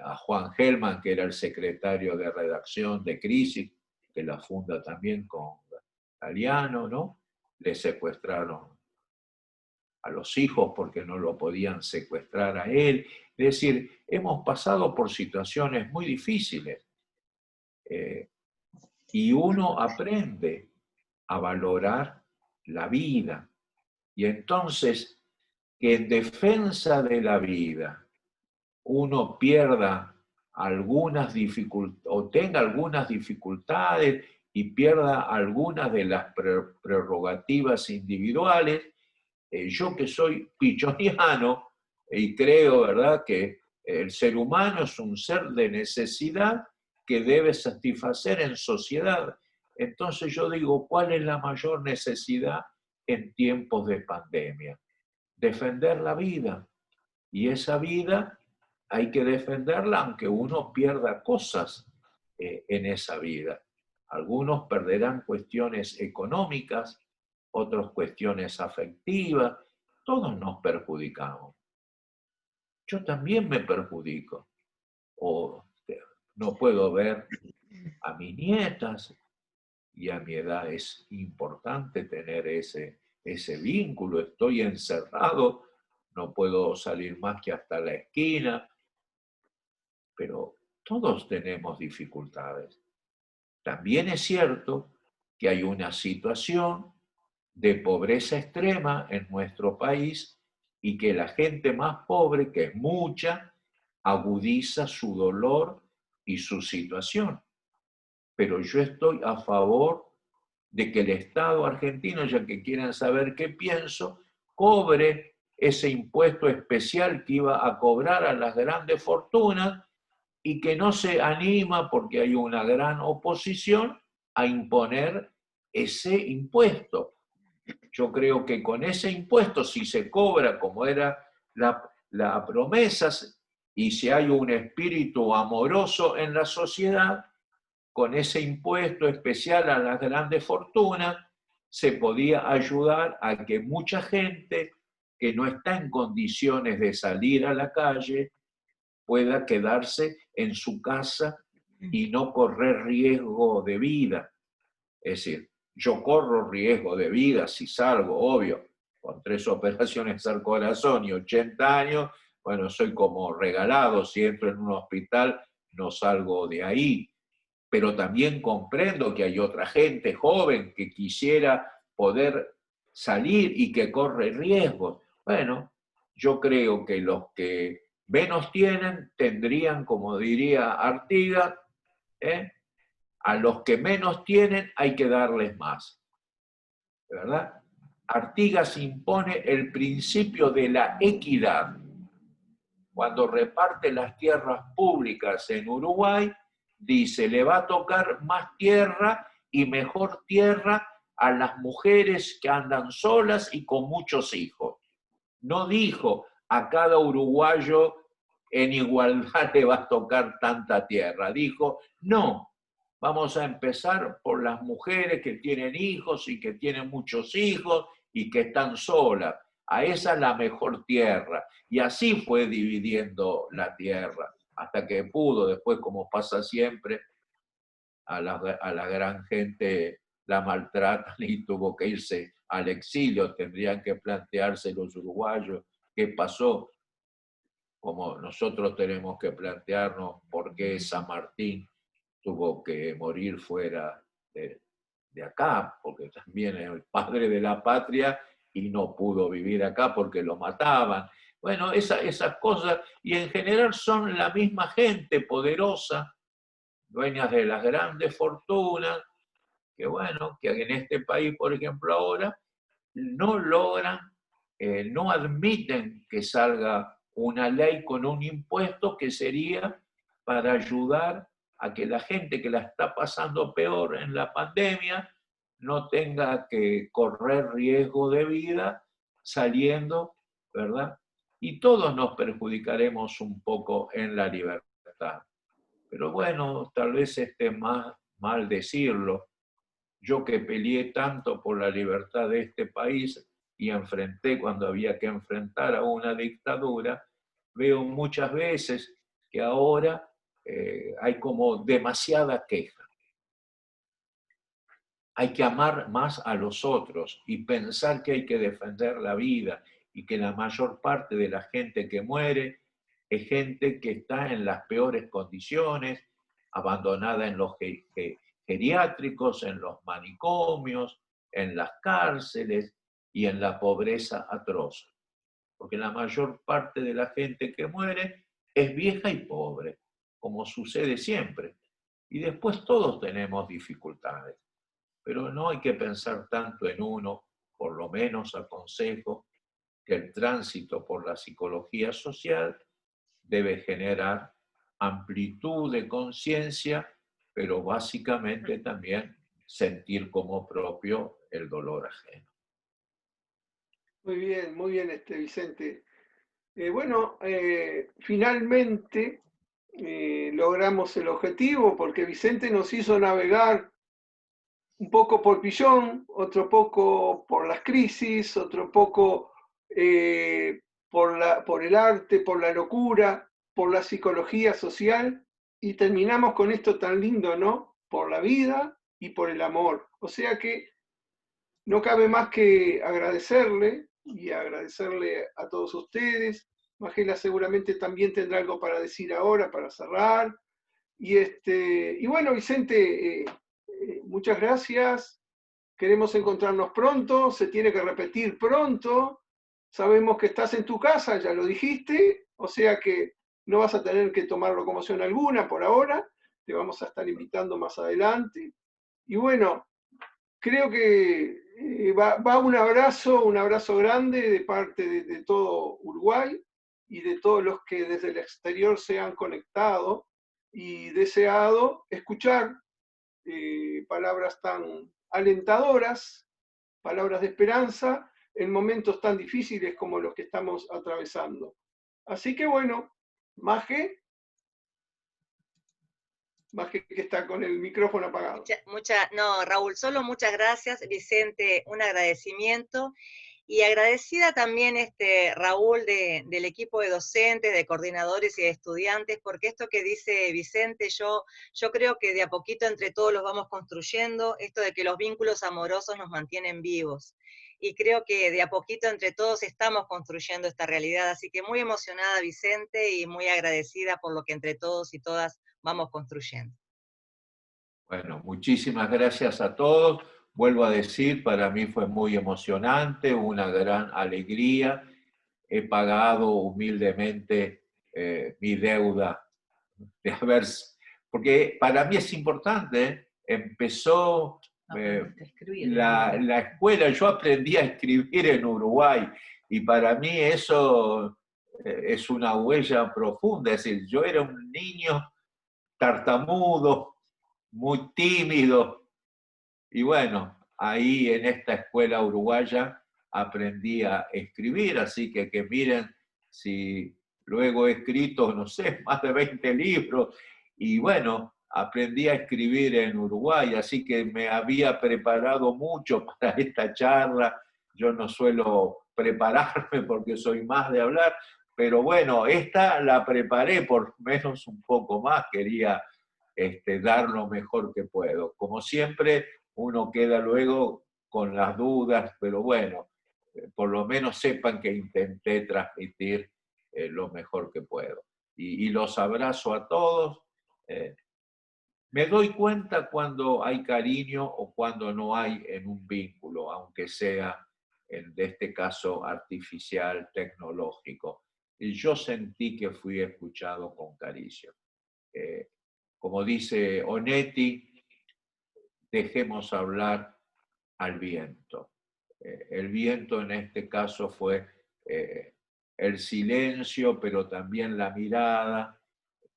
a Juan Gelman, que era el secretario de redacción de Crisis, que la funda también con Galiano, ¿no? Le secuestraron a los hijos porque no lo podían secuestrar a él. Es decir, hemos pasado por situaciones muy difíciles y uno aprende a valorar la vida. Y entonces, que en defensa de la vida uno pierda algunas dificultades o tenga algunas dificultades y pierda algunas de las prerrogativas individuales, yo que soy pichoniano y creo, ¿verdad?, que el ser humano es un ser de necesidad que debe satisfacer en sociedad. Entonces yo digo, ¿cuál es la mayor necesidad en tiempos de pandemia? defender la vida. Y esa vida hay que defenderla aunque uno pierda cosas en esa vida. Algunos perderán cuestiones económicas, otros cuestiones afectivas, todos nos perjudicamos. Yo también me perjudico. O no puedo ver a mis nietas, y a mi edad es importante tener ese vínculo. Estoy encerrado, no puedo salir más que hasta la esquina, pero todos tenemos dificultades. También es cierto que hay una situación de pobreza extrema en nuestro país y que la gente más pobre, que es mucha, agudiza su dolor y su situación. Pero yo estoy a favor de que el Estado argentino, ya que quieren saber qué pienso, cobre ese impuesto especial que iba a cobrar a las grandes fortunas y que no se anima, porque hay una gran oposición, a imponer ese impuesto. Yo creo que con ese impuesto, si se cobra como era la promesa, y si hay un espíritu amoroso en la sociedad, con ese impuesto especial a las grandes fortunas, se podía ayudar a que mucha gente que no está en condiciones de salir a la calle pueda quedarse en su casa y no correr riesgo de vida. Es decir, yo corro riesgo de vida si salgo, obvio, con 3 operaciones al corazón y 80 años, bueno, soy como regalado, si entro en un hospital no salgo de ahí. Pero también comprendo que hay otra gente joven que quisiera poder salir y que corre riesgos. Bueno, yo creo que los que menos tienen tendrían, como diría Artigas, a los que menos tienen hay que darles más. ¿Verdad? Artigas impone el principio de la equidad. Cuando reparte las tierras públicas en Uruguay, dice, le va a tocar más tierra y mejor tierra a las mujeres que andan solas y con muchos hijos. No dijo a cada uruguayo en igualdad le va a tocar tanta tierra. Dijo, no, vamos a empezar por las mujeres que tienen hijos y que tienen muchos hijos y que están solas. A esa la mejor tierra. Y así fue dividiendo la tierra, hasta que pudo, después, como pasa siempre, a la gran gente la maltratan y tuvo que irse al exilio. Tendrían que plantearse los uruguayos qué pasó, como nosotros tenemos que plantearnos por qué San Martín tuvo que morir fuera de acá, porque también es el padre de la patria y no pudo vivir acá porque lo mataban. Bueno, esas cosas, y en general son la misma gente poderosa, dueñas de las grandes fortunas, que bueno, que en este país, por ejemplo, ahora, no logran, no admiten que salga una ley con un impuesto que sería para ayudar a que la gente que la está pasando peor en la pandemia no tenga que correr riesgo de vida saliendo, ¿verdad? Y todos nos perjudicaremos un poco en la libertad. Pero bueno, tal vez esté más mal decirlo. Yo que peleé tanto por la libertad de este país y enfrenté cuando había que enfrentar a una dictadura, veo muchas veces que ahora hay como demasiada queja. Hay que amar más a los otros y pensar que hay que defender la vida y que la mayor parte de la gente que muere es gente que está en las peores condiciones, abandonada en los geriátricos, en los manicomios, en las cárceles y en la pobreza atroz. Porque la mayor parte de la gente que muere es vieja y pobre, como sucede siempre. Y después todos tenemos dificultades. Pero no hay que pensar tanto en uno, por lo menos aconsejo que el tránsito por la psicología social debe generar amplitud de conciencia, pero básicamente también sentir como propio el dolor ajeno. muy bien, Vicente. Bueno, finalmente logramos el objetivo porque Vicente nos hizo navegar un poco por Pillón, otro poco por las crisis, otro poco por el arte, por la locura, por la psicología social, y terminamos con esto tan lindo, ¿no? Por la vida y por el amor. O sea que no cabe más que agradecerle y agradecerle a todos ustedes. Magela seguramente también tendrá algo para decir ahora, para cerrar. Y bueno, Vicente, muchas gracias. Queremos encontrarnos pronto, se tiene que repetir pronto. Sabemos que estás en tu casa, ya lo dijiste, o sea que no vas a tener que tomar locomoción alguna por ahora. Te vamos a estar invitando más adelante. Y bueno, creo que va un abrazo grande de parte de todo Uruguay y de todos los que desde el exterior se han conectado y deseado escuchar palabras tan alentadoras, palabras de esperanza en momentos tan difíciles como los que estamos atravesando. Así que bueno, Maje que está con el micrófono apagado. No, Raúl, solo muchas gracias, Vicente, un agradecimiento. Y agradecida también, Raúl, del equipo de docentes, de coordinadores y de estudiantes, porque esto que dice Vicente, yo creo que de a poquito entre todos los vamos construyendo, esto de que los vínculos amorosos nos mantienen vivos. Y creo que de a poquito entre todos estamos construyendo esta realidad. Así que muy emocionada, Vicente, y muy agradecida por lo que entre todos y todas vamos construyendo. Bueno, muchísimas gracias a todos. Vuelvo a decir, para mí fue muy emocionante, una gran alegría. He pagado humildemente mi deuda de haber... Porque para mí es importante, empezó la escuela, yo aprendí a escribir en Uruguay y para mí eso es una huella profunda. Es decir, yo era un niño tartamudo, muy tímido. Y bueno, ahí en esta escuela uruguaya aprendí a escribir, así que miren, si luego he escrito, no sé, más de 20 libros, y bueno, aprendí a escribir en Uruguay, así que me había preparado mucho para esta charla. Yo no suelo prepararme porque soy más de hablar, pero bueno, esta la preparé por lo menos un poco más, quería dar lo mejor que puedo. Como siempre, uno queda luego con las dudas, pero bueno, por lo menos sepan que intenté transmitir lo mejor que puedo. Y los abrazo a todos. Me doy cuenta cuando hay cariño o cuando no hay en un vínculo, aunque sea en este caso artificial, tecnológico. Y yo sentí que fui escuchado con cariño. Como dice Onetti, dejemos hablar al viento. El viento en este caso fue el silencio, pero también la mirada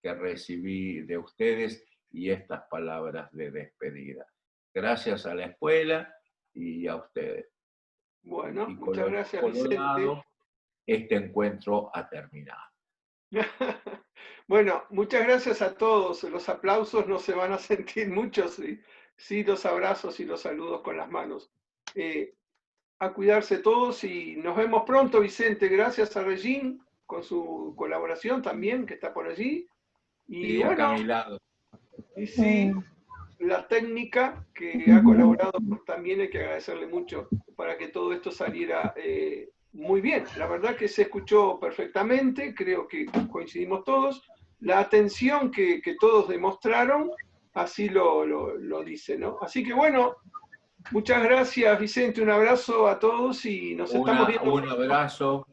que recibí de ustedes y estas palabras de despedida. Gracias a la escuela y a ustedes. Bueno, y muchas gracias, Vicente. Este encuentro ha terminado. Bueno, muchas gracias a todos. Los aplausos no se van a sentir muchos, sí los abrazos y los saludos con las manos. A cuidarse todos y nos vemos pronto, Vicente. Gracias a Regín con su colaboración también, que está por allí. Y sí, bueno, acá a mi lado. Y sí, la técnica que ha colaborado también hay que agradecerle mucho para que todo esto saliera muy bien. La verdad que se escuchó perfectamente, creo que coincidimos todos. La atención que todos demostraron, así lo dice, ¿no? Así que bueno, muchas gracias, Vicente, un abrazo a todos y nos estamos viendo. Un abrazo,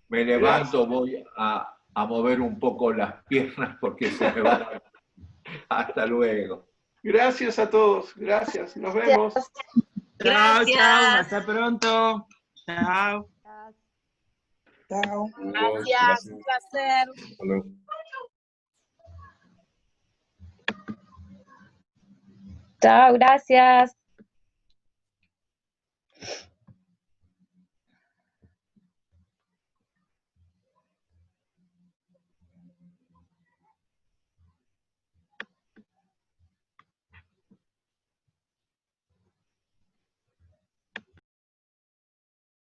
me levanto, voy a mover un poco las piernas porque se me van a... Hasta luego. Gracias a todos, gracias, nos vemos. Gracias. Chao, hasta pronto. Chao. Chao. Gracias, un placer. Chao, gracias.